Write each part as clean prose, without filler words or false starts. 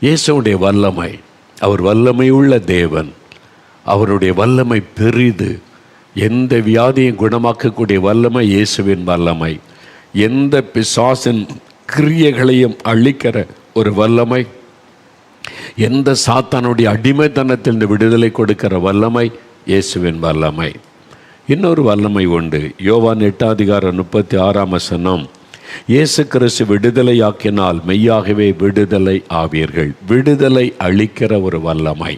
இயேசுவுடைய வல்லமை, அவர் வல்லமை உள்ள தேவன். அவருடைய வல்லமை பெரிது. எந்த வியாதியும் குணமாக்கக்கூடிய வல்லமை இயேசுவின் வல்லமை. எந்த பிசாசின் கிரியைகளையும் அழிக்கிற ஒரு வல்லமை, எந்த சாத்தானுடைய அடிமைத்தனத்தில் விடுதலை கொடுக்கிற வல்லமை இயேசுவின் வல்லமை. இன்னொரு வல்லமை உண்டு. யோவான் 8:36 இயேசு கிறிஸ்து விடுதலையாக்கினால் மெய்யாகவே விடுதலை ஆவீர்கள். விடுதலை அளிக்கிற ஒரு வல்லமை.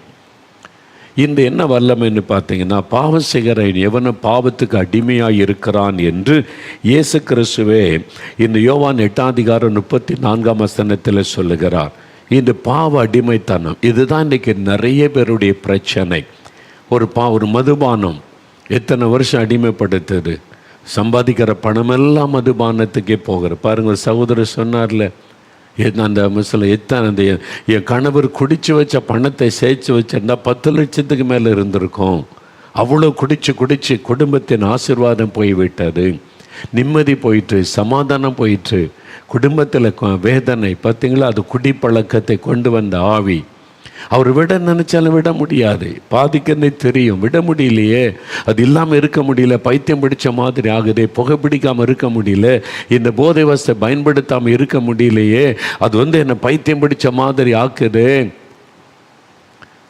இந்த என்ன வல்லமைன்னு பார்த்தீங்கன்னா, பாவம் செய்கிறவன் எவனும் பாவத்துக்கு அடிமையாக இருக்கிறான் என்று இயேசு கிறிஸ்துவே இந்த யோவான் 8:34 சொல்லுகிறார். இந்த பாவ அடிமைத்தனம் இதுதான் இன்றைக்கி நிறைய பேருடைய பிரச்சனை. ஒரு மதுபானம் எத்தனை வருஷம் அடிமைப்படுத்துது. சம்பாதிக்கிற பணமெல்லாம் மதுபானத்துக்கே போகிற பாருங்கள். சகோதரர் சொன்னார்ல, அந்த எத்தனை என் கணவர் குடிச்சு வச்ச பணத்தை சேர்த்து வச்சிருந்தா 10 லட்சத்துக்கு மேலே இருந்திருக்கும். அவ்வளோ குடிச்சு குடும்பத்தின் ஆசீர்வாதம் போய்விட்டது, நிம்மதி போயிட்டு, சமாதானம் போயிட்டு, குடும்பத்தில் வேதனை. பார்த்தீங்களா, அது குடிப்பழக்கத்தை கொண்டு வந்த ஆவி. அவர் விட நினைச்சாலும் விட முடியாது. பாதிக்கன்னே தெரியும், விட முடியலையே. அது இல்லாமல் இருக்க முடியல. பைத்தியம் பிடிச்ச மாதிரி ஆகுதே. புகை பிடிக்காமல் இருக்க முடியல. இந்த போதை வசத்தை பயன்படுத்தாமல் இருக்க முடியலையே. அது என்னை பைத்தியம் பிடிச்ச மாதிரி ஆக்குது.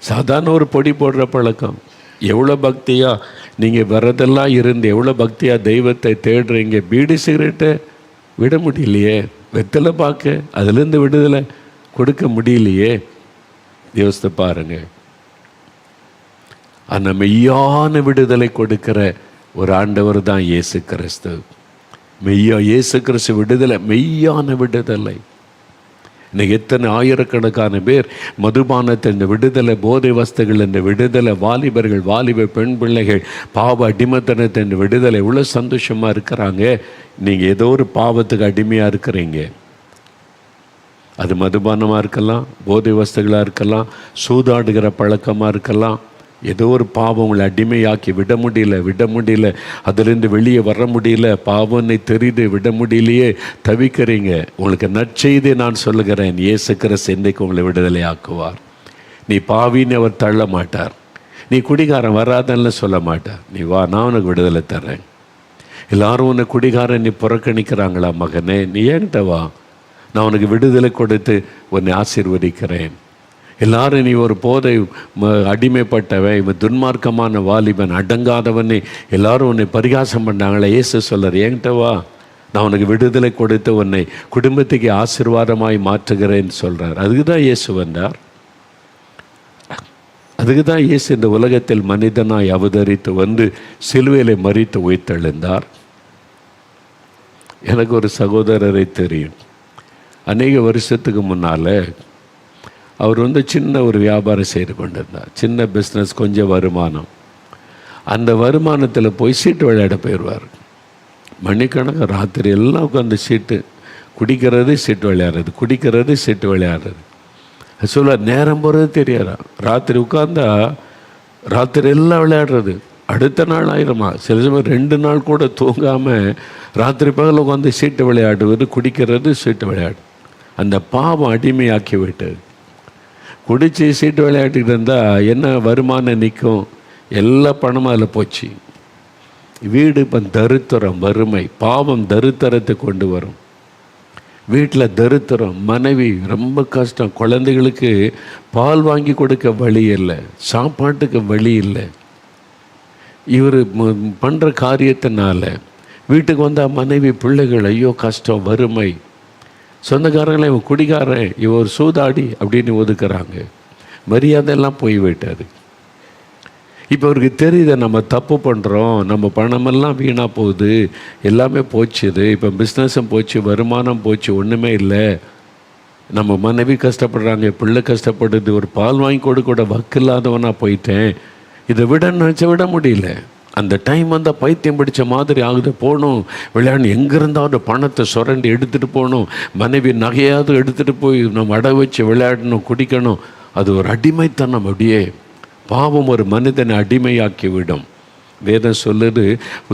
சாதாரண ஒரு பொடி போடுற பழக்கம். எவ்வளோ பக்தியாக நீங்கள் வரதெல்லாம் இருந்து எவ்வளோ பக்தியாக தெய்வத்தை தேடுறீங்க. பீடி சிகரெட்டை விட முடியலையே. வெத்தலை பார்க்க அதுலேருந்து விடுதலை கொடுக்க முடியலையே. யோசித்து பாருங்க. அந்த மெய்யான விடுதலை கொடுக்கிற ஒரு ஆண்டவர் தான் இயேசு கிறிஸ்து. இயேசு கிறிஸ்து விடுதலை, மெய்யான விடுதலை. இன்னைக்கு எத்தனை ஆயிரக்கணக்கான பேர் மதுபானத்தில் இந்த விடுதலை, போதை வஸ்துகள் இந்த விடுதலை, வாலிபர்கள், வாலிப பெண் பிள்ளைகள் பாவ அடிமைத்தனத்தை இந்த விடுதலை எவ்வளோ சந்தோஷமாக இருக்கிறாங்க. நீங்கள் ஏதோ ஒரு பாவத்துக்கு அடிமையாக இருக்கிறீங்க. அது மதுபானமாக இருக்கலாம், போதை வஸ்துகளாக இருக்கலாம், சூதாடுகிற பழக்கமாக இருக்கலாம். ஏதோ ஒரு பாவம் உங்களை அடிமையாக்கி விட முடியல. அதிலிருந்து வெளியே வர முடியல. பாவனை தெரிந்து விட முடியலையே, தவிக்கிறீங்க. உங்களுக்கு நற்செய்தி நான் சொல்லுகிறேன். இயேசு கிறிஸ்து இன்றைக்கு உங்களை விடுதலை ஆக்குவார். நீ பாவின்னு அவர் தள்ள மாட்டார். நீ குடிகாரன் வராதன்னு சொல்ல மாட்டார். நீ வா, நான் உனக்கு விடுதலை தர்றேன். எல்லாரும் உன்னை குடிகாரன் நீ புறக்கணிக்கிறாங்களா மகனே, நீ ஏன்ட்ட வா, நான் உனக்கு விடுதலை கொடுத்து உன்னை ஆசீர்வதிக்கிறேன். எல்லாரும் நீ ஒரு போதை அடிமைப்பட்டவன், இவன் துன்மார்க்கமான வாலிபன், அடங்காதவனே, எல்லாரும் உன்னை பரிகாசம் பண்ணாங்களே. இயேசு சொல்கிறார், என்கிட்ட வா, நான் உனக்கு விடுதலை கொடுத்து உன்னை குடும்பத்துக்கு ஆசீர்வாதமாய் மாற்றுகிறேன்னு சொல்கிறார். அதுக்கு தான் இயேசு வந்தார். அதுக்கு தான் இயேசு இந்த உலகத்தில் மனிதனாய் அவதரித்து சிலுவையிலே மரித்து உயிர்த்தெழுந்தார். எனக்கு ஒரு சகோதரரை தெரியும். அநேக வருஷத்துக்கு முன்னால் அவர் சின்ன ஒரு வியாபாரம் செய்து கொண்டிருந்தார். சின்ன பிஸ்னஸ், கொஞ்சம் வருமானம். அந்த வருமானத்தில் போய் சீட்டு விளையாட போயிடுவார். மணிக்கணக்கு ராத்திரி எல்லாம் உட்காந்து சீட்டு குடிக்கிறது, சீட்டு விளையாடுறது. சொல்ல நேரம் போகிறது தெரியாதா. ராத்திரி உட்காந்தா ராத்திரி எல்லாம் விளையாடுறது. அடுத்த நாள் ஆயிரமா, சில சமயம் 2 நாள் கூட தூங்காமல் ராத்திரி பகல் உட்காந்து சீட்டு விளையாடுவது, குடிக்கிறது, சீட்டு விளையாடு. அந்த பாவம் அடிமையாக்கி விட்டது. குடித்து சீட்டு விளையாட்டுக்கிட்டு இருந்தால் என்ன வருமானம் நிற்கும்? எல்லா பணமும் அதில் போச்சு. வீடு இப்போ தரித்திரம், வறுமை, பாவம் தரித்திரத்தை கொண்டு வரும். வீட்டில் தரித்திரம், மனைவி ரொம்ப கஷ்டம், குழந்தைகளுக்கு பால் வாங்கி கொடுக்க வழி இல்லை, சாப்பாட்டுக்கு வழி இல்லை. இவர் பண்ணுற காரியத்தினால வீட்டுக்கு வந்தால் மனைவி, பிள்ளைகள் ஐயோ கஷ்டம், வறுமை. சொந்தக்காரங்களை இவன் குடிகாரன், இவன் ஒரு சூதாடி அப்படின்னு ஒதுக்குறாங்க. மரியாதையெல்லாம் போய்விட்டார். இப்போ அவருக்கு தெரியுது நம்ம தப்பு பண்ணுறோம், நம்ம பணமெல்லாம் வீணாக போகுது, எல்லாமே போச்சுது. இப்போ பிஸ்னஸும் போச்சு, வருமானம் போச்சு, ஒன்றுமே இல்லை. நம்ம மனைவி கஷ்டப்படுறாங்க, பிள்ளை கஷ்டப்படுது, ஒரு பால் வாங்கி கொடுக்க வக்கு இல்லாதவனாக போயிட்டேன். இதை நினச்ச விட முடியல. அந்த டைம் வந்தால் பைத்தியம் பிடிச்ச மாதிரி ஆகுது. போகணும் விளையாடணும், எங்கேருந்தாவது பணத்தை சுரண்டி எடுத்துகிட்டு போகணும், மனைவி நகையாவது எடுத்துகிட்டு போய் நம்ம அடை வச்சு விளையாடணும், குடிக்கணும். அது ஒரு அடிமைத்தனம். அப்படியே பாவம் ஒரு மனிதனை அடிமையாக்கி விடும். வேதம் சொல்லுது,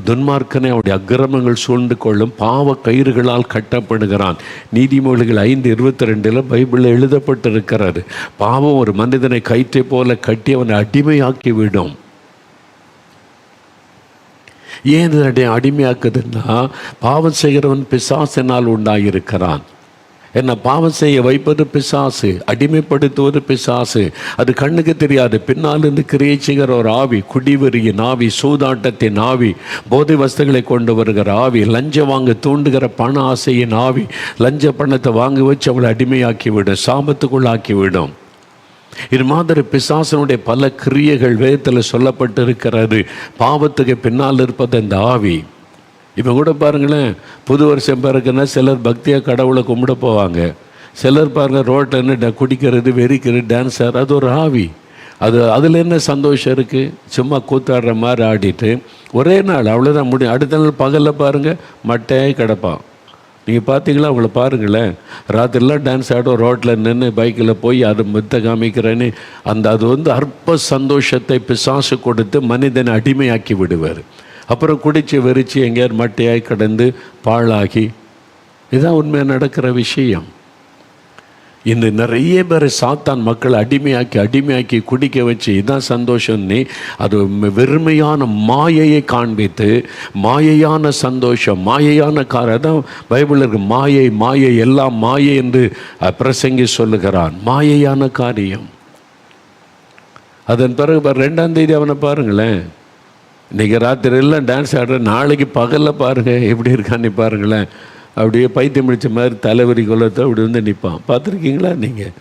துன்மார்க்கனை அவருடைய அக்கிரமங்கள் சூழ்ந்து கொள்ளும் பாவ கயிறுகளால் கட்டப்படுகிறான். நீதிமொழிகள் 5:22 பைபிளில் எழுதப்பட்டிருக்கிறது. பாவம் ஒரு மனிதனை கயிற்றை போல கட்டி அவனை அடிமையாக்கி விடும். ஏன் அடிமையாக்குதுன்னா, பாவம் செய்கிறவன் பிசாசினால் உண்டாயிருக்கிறான். என்ன பாவம் செய்ய வைப்பது பிசாசு, அடிமைப்படுத்துவது பிசாசு. அது கண்ணுக்கு தெரியாது. பின்னால் இருந்து கிரியை செய்கிற ஒரு ஆவி, குடிவெறியின் ஆவி, சூதாட்டத்தின் ஆவி, போதை வஸ்துகளை கொண்டு வருகிற ஆவி, லஞ்சம் வாங்க தூண்டுகிற பண ஆசையின் ஆவி, லஞ்ச பணத்தை வாங்கி வச்சு அவளை அடிமையாக்கி விடும், சாபத்துக்குள்ளாக்கி விடும். இது மாதிரி பிசாசனுடைய பல கிரியைகள் வேதத்தில் சொல்லப்பட்டு இருக்கிறது. பாவத்துக்கு பின்னால் இருப்பது இந்த ஆவி. இப்போ கூட பாருங்களேன், புது வருஷம் பிறகுன்னா சிலர் பக்தியாக கடவுளை கும்பிட போவாங்க. சிலர் பாருங்கள் ரோட்டில் குடிக்கிறது, வெறிக்கிறது, டான்ஸர். அது ஒரு ஆவி. அதில் என்ன சந்தோஷம் இருக்குது? சும்மா கூத்தாடுற மாதிரி ஆடிட்டு ஒரே நாள் அவ்வளோதான் முடியும். அடுத்த நாள் பகலில் பாருங்கள் மட்டையாகி கிடப்பான். நீங்கள் பார்த்தீங்களா? அவங்கள பாருங்களேன், ராத்திரிலாம் டான்ஸ் ஆடும், ரோட்டில் நின்று பைக்கில் போய் அதை மித்த காமிக்கிறேன்னு அது அற்ப சந்தோஷத்தை பிசாசு கொடுத்து மனிதனை அடிமையாக்கி விடுவார். அப்புறம் குடித்து வெறிச்சு எங்கேயார் மட்டையாய் கடந்து பாழாகி. இதுதான் உண்மையாக நடக்கிற விஷயம். இந்த நிறைய பேர் சாத்தான் மக்களை அடிமையாக்கி குடிக்க வச்சு இதான் சந்தோஷம்னு அது வெறுமையான மாயையை காண்பித்து, மாயையான சந்தோஷம், மாயையான அதான் பைபிளில் இருக்கு, மாயை எல்லாம் மாயை என்று பிரசங்கி சொல்லுகிறான். மாயையான காரியம். அதன் பிறகு 2ஆம் தேதி அவனை பாருங்களேன், இன்றைக்கி ராத்திரி எல்லாம் டான்ஸ் ஆடுற, நாளைக்கு பகலில் பாருங்கள் எப்படி இருக்கான்னு பாருங்களேன். அப்படியே பைத்தியம் பிடிச்ச மாதிரி தலைவரி கொள்ளத்தை அப்படி நிற்பான். பார்த்துருக்கீங்களா? நீங்கள்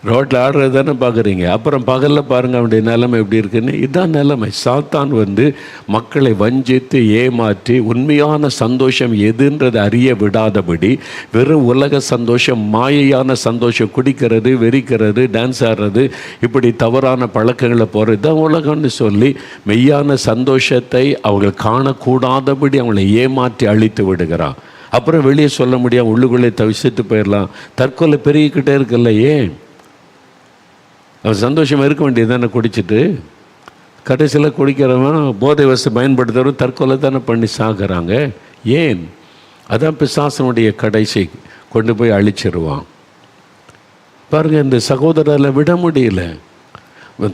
ரோட்டில் ஆடுறது தானே பார்க்குறீங்க. அப்புறம் பகலில் பாருங்கள் அவனுடைய நிலைமை எப்படி இருக்குன்னு. இதுதான் நிலைமை. சாத்தான் மக்களை வஞ்சித்து ஏமாற்றி உண்மையான சந்தோஷம் எதுன்றது அறிய விடாதபடி வெறும் உலக சந்தோஷம், மாயையான சந்தோஷம், குடிக்கிறது, வெறிக்கிறது, டான்ஸ் ஆடுறது, இப்படி தவறான பழக்கங்களை போகிறது தான் உலகம்னு சொல்லி மெய்யான சந்தோஷத்தை அவங்க காணக்கூடாதபடி அவங்களை ஏமாற்றி அழித்து விடுகிறான். அப்புறம் வெளியே சொல்ல முடியாமல் உள்ளுக்குள்ளே தவிச்சிட்டு போயிடலாம். தற்கொலை பெருகிக்கிட்டே இருக்குல்ல. ஏன்? அவன் சந்தோஷமாக இருக்க வேண்டியது தானே குடிச்சிட்டு. கடைசியில் குடிக்கிறவன், போதை வசதி பயன்படுத்துகிறவன் தற்கொலை தானே பண்ணி சாகிறாங்க. ஏன்? அதான் பிசாசனுடைய கடைசி கொண்டு போய் அழிச்சிருவான். பாருங்கள், இந்த சகோதரரில் விட முடியல.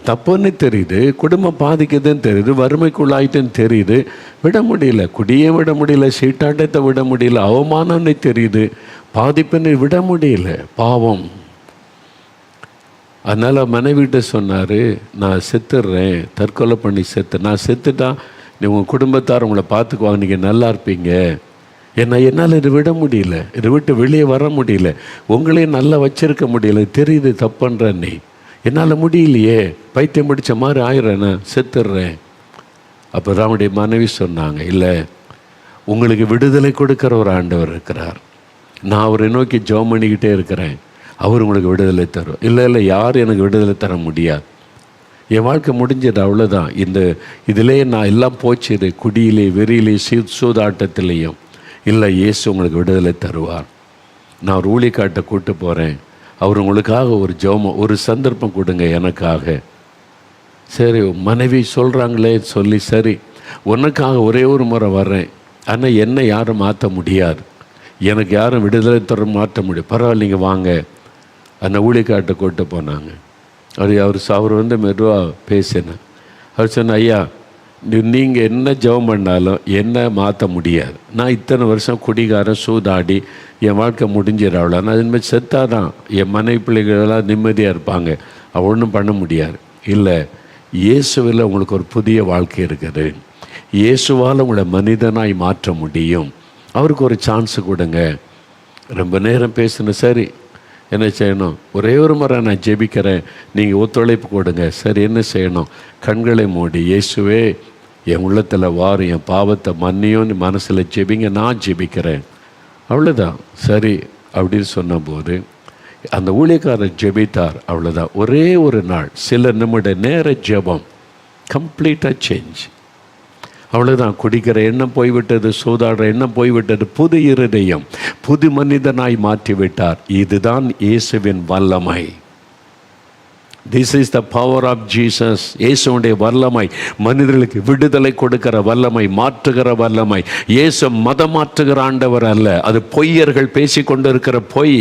தப்புன்னு தெரியுது, குடும்பம் பாதிக்குதுன்னு தெரியுது, வறுமைக்குள்ளாயிட்டுன்னு தெரியுது, விட முடியல. குடியே விட முடியல, சீட்டாட்டத்தை விட முடியல, அவமானம்னு தெரியுது, பாதிப்புன்னு விட முடியல. பாவம். அதனால் மனைவிட்ட சொன்னார், நான் செத்துடுறேன், தற்கொலை பண்ணி நான் செத்துட்டா உங்கள் குடும்பத்தார் உங்களை பார்த்துக்குவாங்க, நீங்கள் நல்லா இருப்பீங்க. என்னால் இதை விட முடியல, இதை விட்டு வெளியே வர முடியல, உங்களையும் நல்லா வச்சிருக்க முடியல, தெரியுது தப்புன்றன்னே, என்னால் முடியலையே, பைத்தியம் பிடிச்ச மாதிரி ஆயிடுறேன், செத்துடுறேன். அப்போ அவனுடைய மனைவி சொன்னாங்க, இல்லை, உங்களுக்கு விடுதலை கொடுக்குற ஒரு ஆண்டவர் இருக்கிறார், நான் அவரை நோக்கி ஜெபம் பண்ணிக்கிட்டே இருக்கிறேன், அவர் உங்களுக்கு விடுதலை தரும். இல்லை, யாரும் எனக்கு விடுதலை தர முடியாது, என் வாழ்க்கை முடிஞ்சது, அவ்வளோதான். இதிலே நான் எல்லாம் போச்சு, இது குடியிலே, வெறியிலே, சூதாட்டத்திலையும். இல்லை, இயேசு உங்களுக்கு விடுதலை தருவார். நான் ஒரு ஊழியக்காட்டை கூப்பிட்டு போகிறேன், அவர் உங்களுக்காக ஒரு ஜெபம், ஒரு சந்தர்ப்பம் கொடுங்க எனக்காக. சரி, மனைவி சொல்கிறாங்களே சொல்லி, சரி உனக்காக ஒரே ஒரு முறை வர்றேன், ஆனால் என்னை யாரும் மாற்ற முடியாது, எனக்கு யாரும் விடுதலை தர மாற்ற முடியும், பரவாயில்ல நீங்கள் வாங்க. அந்த ஊழியக்காட்டை கூப்பிட்டு போனாங்க. அவர் மெதுவாக பேசினேன். அவர் சொன்ன, ஐயா நீங்கள் என்ன ஜெபம் பண்ணாலும் என்ன மாற்ற முடியாது, நான் இத்தனை வருஷம் குடிகாரன், சூதாடி என் வாழ்க்கை முடிஞ்சிடறாள், நான் இதுமாதிரி செத்தாதான் என் மனைவி பிள்ளைகளெல்லாம் நிம்மதியாக இருப்பாங்க, ஒன்றும் பண்ண முடியாது. இல்லை, இயேசுவில் உங்களுக்கு ஒரு புதிய வாழ்க்கை இருக்குது, இயேசுவால் உங்களை மனிதனாய் மாற்ற முடியும், அவருக்கு ஒரு சான்ஸு கொடுங்க. ரொம்ப நேரம் பேசணும். சரி, என்ன செய்யணும்? ஒரே ஒரு முறை நான் ஜெபிக்கிறேன், நீங்கள் ஒத்துழைப்பு கொடுங்க. சரி, என்ன செய்யணும்? கண்களை மூடி, இயேசுவே என் உள்ளத்தில் வாரு, என் பாவத்தை மன்னியோன்னு மனசில் ஜெபிங்க, நான் ஜெபிக்கிறேன், அவ்வளோதான். சரி அப்படின்னு சொன்னபோது அந்த ஊழியக்காரர் ஜெபித்தார், அவ்வளோதான். ஒரே ஒரு நாள், சில நிமிட நேர ஜெபம், கம்ப்ளீட்டாக சேஞ்ச், அவ்வளோதான். குடிக்கிற எண்ணம் போய்விட்டது, சூதாடுற எண்ணம் போய்விட்டது, புது இருதயம், புது மனிதனாய் மாற்றிவிட்டார். இதுதான் இயேசுவின் வல்லமை. This is the power of Jesus. இயேசுடைய வல்லமை, மனிதர்களுக்கு விடுதலை கொடுக்கிற வல்லமை, மாற்றுகிற வல்லமை. இயேசு மதம் மாற்றுகிற ஆண்டவர் அல்ல, அது பொய்யர்கள் பேசிக்கொண்டிருக்கிற பொய்.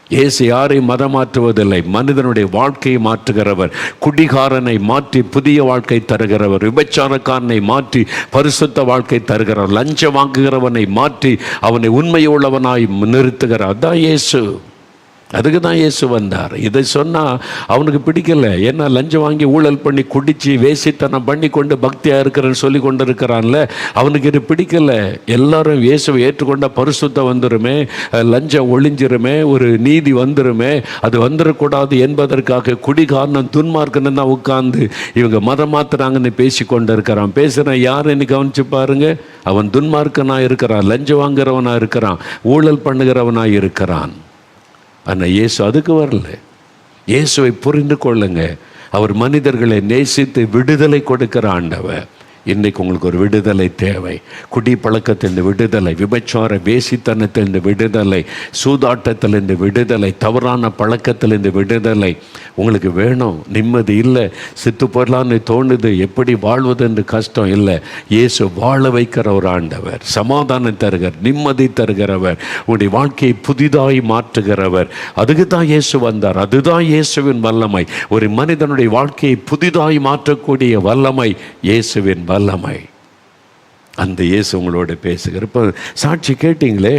இயேசு யாரையும் மதம் மாற்றுவதில்லை, மனிதனுடைய வாழ்க்கையை மாற்றுகிறவர். குடிகாரனை மாற்றி புதிய வாழ்க்கை தருகிறவர், விபச்சாரக்காரனை மாற்றி பரிசுத்த வாழ்க்கை தருகிறவர், லஞ்சம் வாங்குகிறவனை மாற்றி அவனை உண்மையுள்ளவனாய் நிறுத்துகிறார். அதான் இயேசு. அதுக்கு தான் இயேசு வந்தார். இதை சொன்னால் அவனுக்கு பிடிக்கல. ஏன்னா லஞ்சம் வாங்கி ஊழல் பண்ணி குடித்து வேசித்தனம் பண்ணி கொண்டு பக்தியாக இருக்கிறன்னு சொல்லி கொண்டு இருக்கிறான்ல, அவனுக்கு இது பிடிக்கலை. எல்லாரும் இயேசுவை ஏற்றுக்கொண்ட பரிசுத்தம் வந்துருமே, லஞ்சம் ஒழிஞ்சிருமே, ஒரு நீதி வந்துருமே, அது வந்துடக்கூடாது என்பதற்காக குடிகாரன் துன்மார்க்கன்னு தான் உட்கார்ந்து இவங்க மதம் மாத்துறாங்கன்னு பேசி கொண்டு இருக்கிறான். பேசுகிற யாருன்னு கவனிச்சு பாருங்க, அவன் துன்மார்க்கனாக இருக்கிறான், லஞ்சம் வாங்குறவனாக இருக்கிறான், ஊழல் பண்ணுகிறவனாக இருக்கிறான். ஆனால் இயேசு அதுக்கு வரல. இயேசுவை புரிந்து கொள்ளுங்க. அவர் மனிதர்களை நேசித்து விடுதலை கொடுக்கிற ஆண்டவர். இன்றைக்கு உங்களுக்கு ஒரு விடுதலை தேவை. குடி பழக்கத்திலிருந்து விடுதலை, விபச்சார வேசித்தனத்திலிருந்து விடுதலை, சூதாட்டத்திலிருந்து விடுதலை, தவறான பழக்கத்திலிருந்து விடுதலை உங்களுக்கு வேணும். நிம்மதி இல்லை, சித்து போடலான்னு தோணுது, எப்படி வாழ்வது என்று கஷ்டம் இல்லை. இயேசு வாழ வைக்கிற ஒரு ஆண்டவர், சமாதானம் தருகிறவர், நிம்மதி தருகிறவர், உங்களுடைய வாழ்க்கையை புதிதாய் மாற்றுகிறவர். அதுக்கு தான் இயேசு வந்தார். அதுதான் இயேசுவின் வல்லமை. ஒரு மனிதனுடைய வாழ்க்கையை புதிதாய் மாற்றக்கூடிய வல்லமை இயேசுவின் வல்லமை. அந்த இயேசு உங்களோட பேசுகிற. இப்போ சாட்சி கேட்டீங்களே,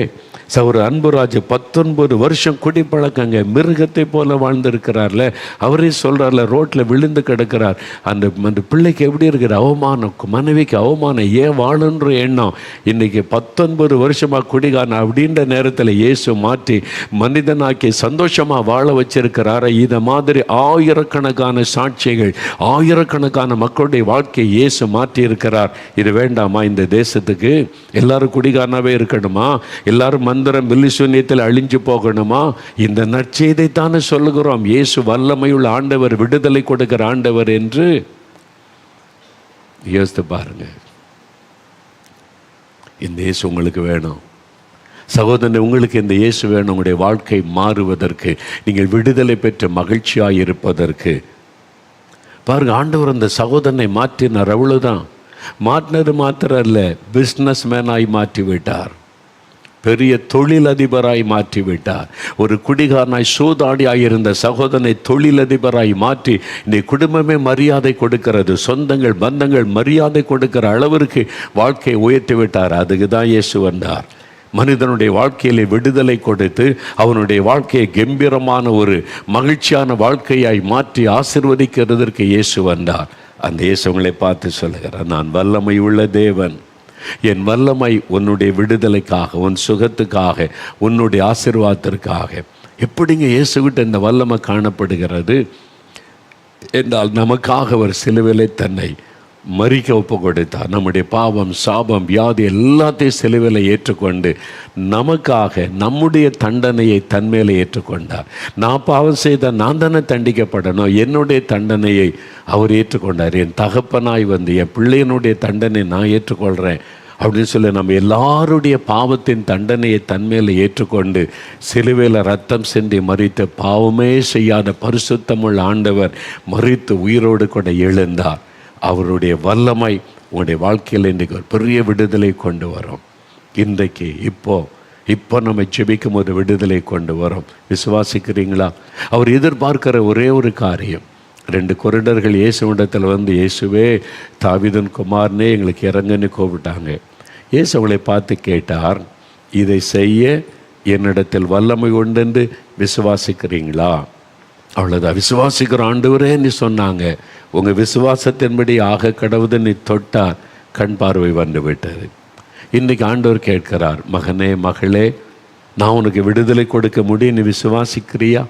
ஒரு அன்புராஜ் 19 வருஷம் குடிப்பழக்கங்க, மிருகத்தை போல வாழ்ந்திருக்கிறார்ல. அவரே சொல்கிறார்ல, ரோட்டில் விழுந்து கிடக்கிறார். அந்த பிள்ளைக்கு எப்படி இருக்கிற அவமானம், மனைவிக்கு அவமானம், ஏன் வாழன்ற எண்ணம். இன்றைக்கி 19 வருஷமாக குடிகாரன் அப்படின்ற நேரத்தில் இயேசு மாற்றி மனிதனாக்கி சந்தோஷமாக வாழ வச்சிருக்கிறார. இதை மாதிரி ஆயிரக்கணக்கான சாட்சிகள், ஆயிரக்கணக்கான மக்களுடைய வாழ்க்கையை இயேசு மாற்றி இருக்கிறார். இது வேண்டாமா இந்த தேசத்துக்கு? எல்லாரும் குடிகாரனாகவே இருக்கணுமா? எல்லாரும் மந்திரம் பில்லிசூன்யத்தில் அழிஞ்சு போகணுமா? இந்த நற்செய்தை தானே சொல்லுகிறோம். இயேசு வல்லமையுள்ள ஆண்டவர், விடுதலை கொடுக்கிற ஆண்டவர் என்று யோசித்து பாருங்க. இந்த இயேசு உங்களுக்கு வேணும் சகோதரன். உங்களுக்கு இந்த இயேசு வேணும். உங்களுடைய வாழ்க்கை மாறுவதற்கு, நீங்கள் விடுதலை பெற்ற மகிழ்ச்சியாக இருப்பதற்கு. பாருங்க, ஆண்டவர் அந்த சகோதரனை மாற்றினார். அவ்வளவுதான். மாற்றினது மாத்திரம் அல்ல, பிஸ்னஸ் மேனாய் மாற்றி விட்டார், பெரிய தொழிலதிபராய் மாற்றிவிட்டார். ஒரு குடிகாரனாய் சூதாடியாய் இருந்த சகோதரனை தொழிலதிபராய் மாற்றி இந்த குடும்பமே மரியாதை கொடுக்கிறது, சொந்தங்கள் பந்தங்கள் மரியாதை கொடுக்கிற அளவிற்கு வாழ்க்கையை உயர்த்தி விட்டார். அதுக்கு தான் இயேசு வந்தார். மனிதனுடைய வாழ்க்கையிலே விடுதலை கொடுத்து அவனுடைய வாழ்க்கையை கம்பீரமான ஒரு மகிழ்ச்சியான வாழ்க்கையாய் மாற்றி ஆசீர்வதிக்கிறதற்கு இயேசு வந்தார். அந்த இயேசு உங்களை பார்த்து சொல்லுகிறார், நான் வல்லமை உள்ள தேவன். என் வல்லமை உன்னுடைய விடுதலைக்காக, உன் சுகத்துக்காக, உன்னுடைய ஆசீர்வாதத்திற்காக. எப்படிங்க இயேசுவிட்ட இந்த வல்லமை காணப்படுகிறது என்றால், நமக்காக ஒரு சிலுவையிலே தன்னை மறிக்க ஒப்பு கொடுத்தார். நம்முடைய பாவம், சாபம், வியாதி எல்லாத்தையும் சிலுவையில் ஏற்றுக்கொண்டு நமக்காக நம்முடைய தண்டனையை தன்மையில ஏற்றுக்கொண்டார். நான் பாவம் செய்த நான் தானே தண்டிக்கப்படணும், என்னுடைய தண்டனையை அவர் ஏற்றுக்கொண்டார். என் தகப்பனாய் வந்து என் பிள்ளையனுடைய தண்டனை நான் ஏற்றுக்கொள்கிறேன் அப்படின்னு சொல்லி நம்ம எல்லாருடைய பாவத்தின் தண்டனையை தன்மையில் ஏற்றுக்கொண்டு சிலுவையில் ரத்தம் சிந்தி மறித்து பாவமே செய்யாத பரிசுத்தமுள்ள ஆண்டவர் மறித்து உயிரோடு கூட எழுந்தார். அவருடைய வல்லமை உங்களுடைய வாழ்க்கையில் இன்றைக்கு ஒரு பெரிய விடுதலை கொண்டு வரும். இன்றைக்கு இப்போ நம்ம ஜெபிக்கும் ஒரு விடுதலை கொண்டு வரும். விசுவாசிக்கிறீங்களா? அவர் எதிர்பார்க்கிற ஒரே ஒரு காரியம், 2 குருடர்கள் இயேசுவிடத்தில் வந்து, இயேசுவே தாவீதின் குமாரனே எங்களுக்கு இறங்குன்னு கூப்பிட்டாங்க. இயேசு அவளை பார்த்து கேட்டார், இதை செய்ய என்னிடத்தில் வல்லமை உண்டென்று விசுவாசிக்கிறீங்களா? அவ்வளோதான். விசுவாசிக்கிற ஆண்டவரேன்னு சொன்னாங்க. உங்கள் விசுவாசத்தின்படி ஆக கடவுது நீ தொட்டார், கண் பார்வை வந்து விட்டது. இன்றைக்கி ஆண்டவர் கேட்கிறார், மகனே மகளே, நான் உனக்கு விடுதலை கொடுக்க முடியும், நீ விசுவாசிக்கிறியா?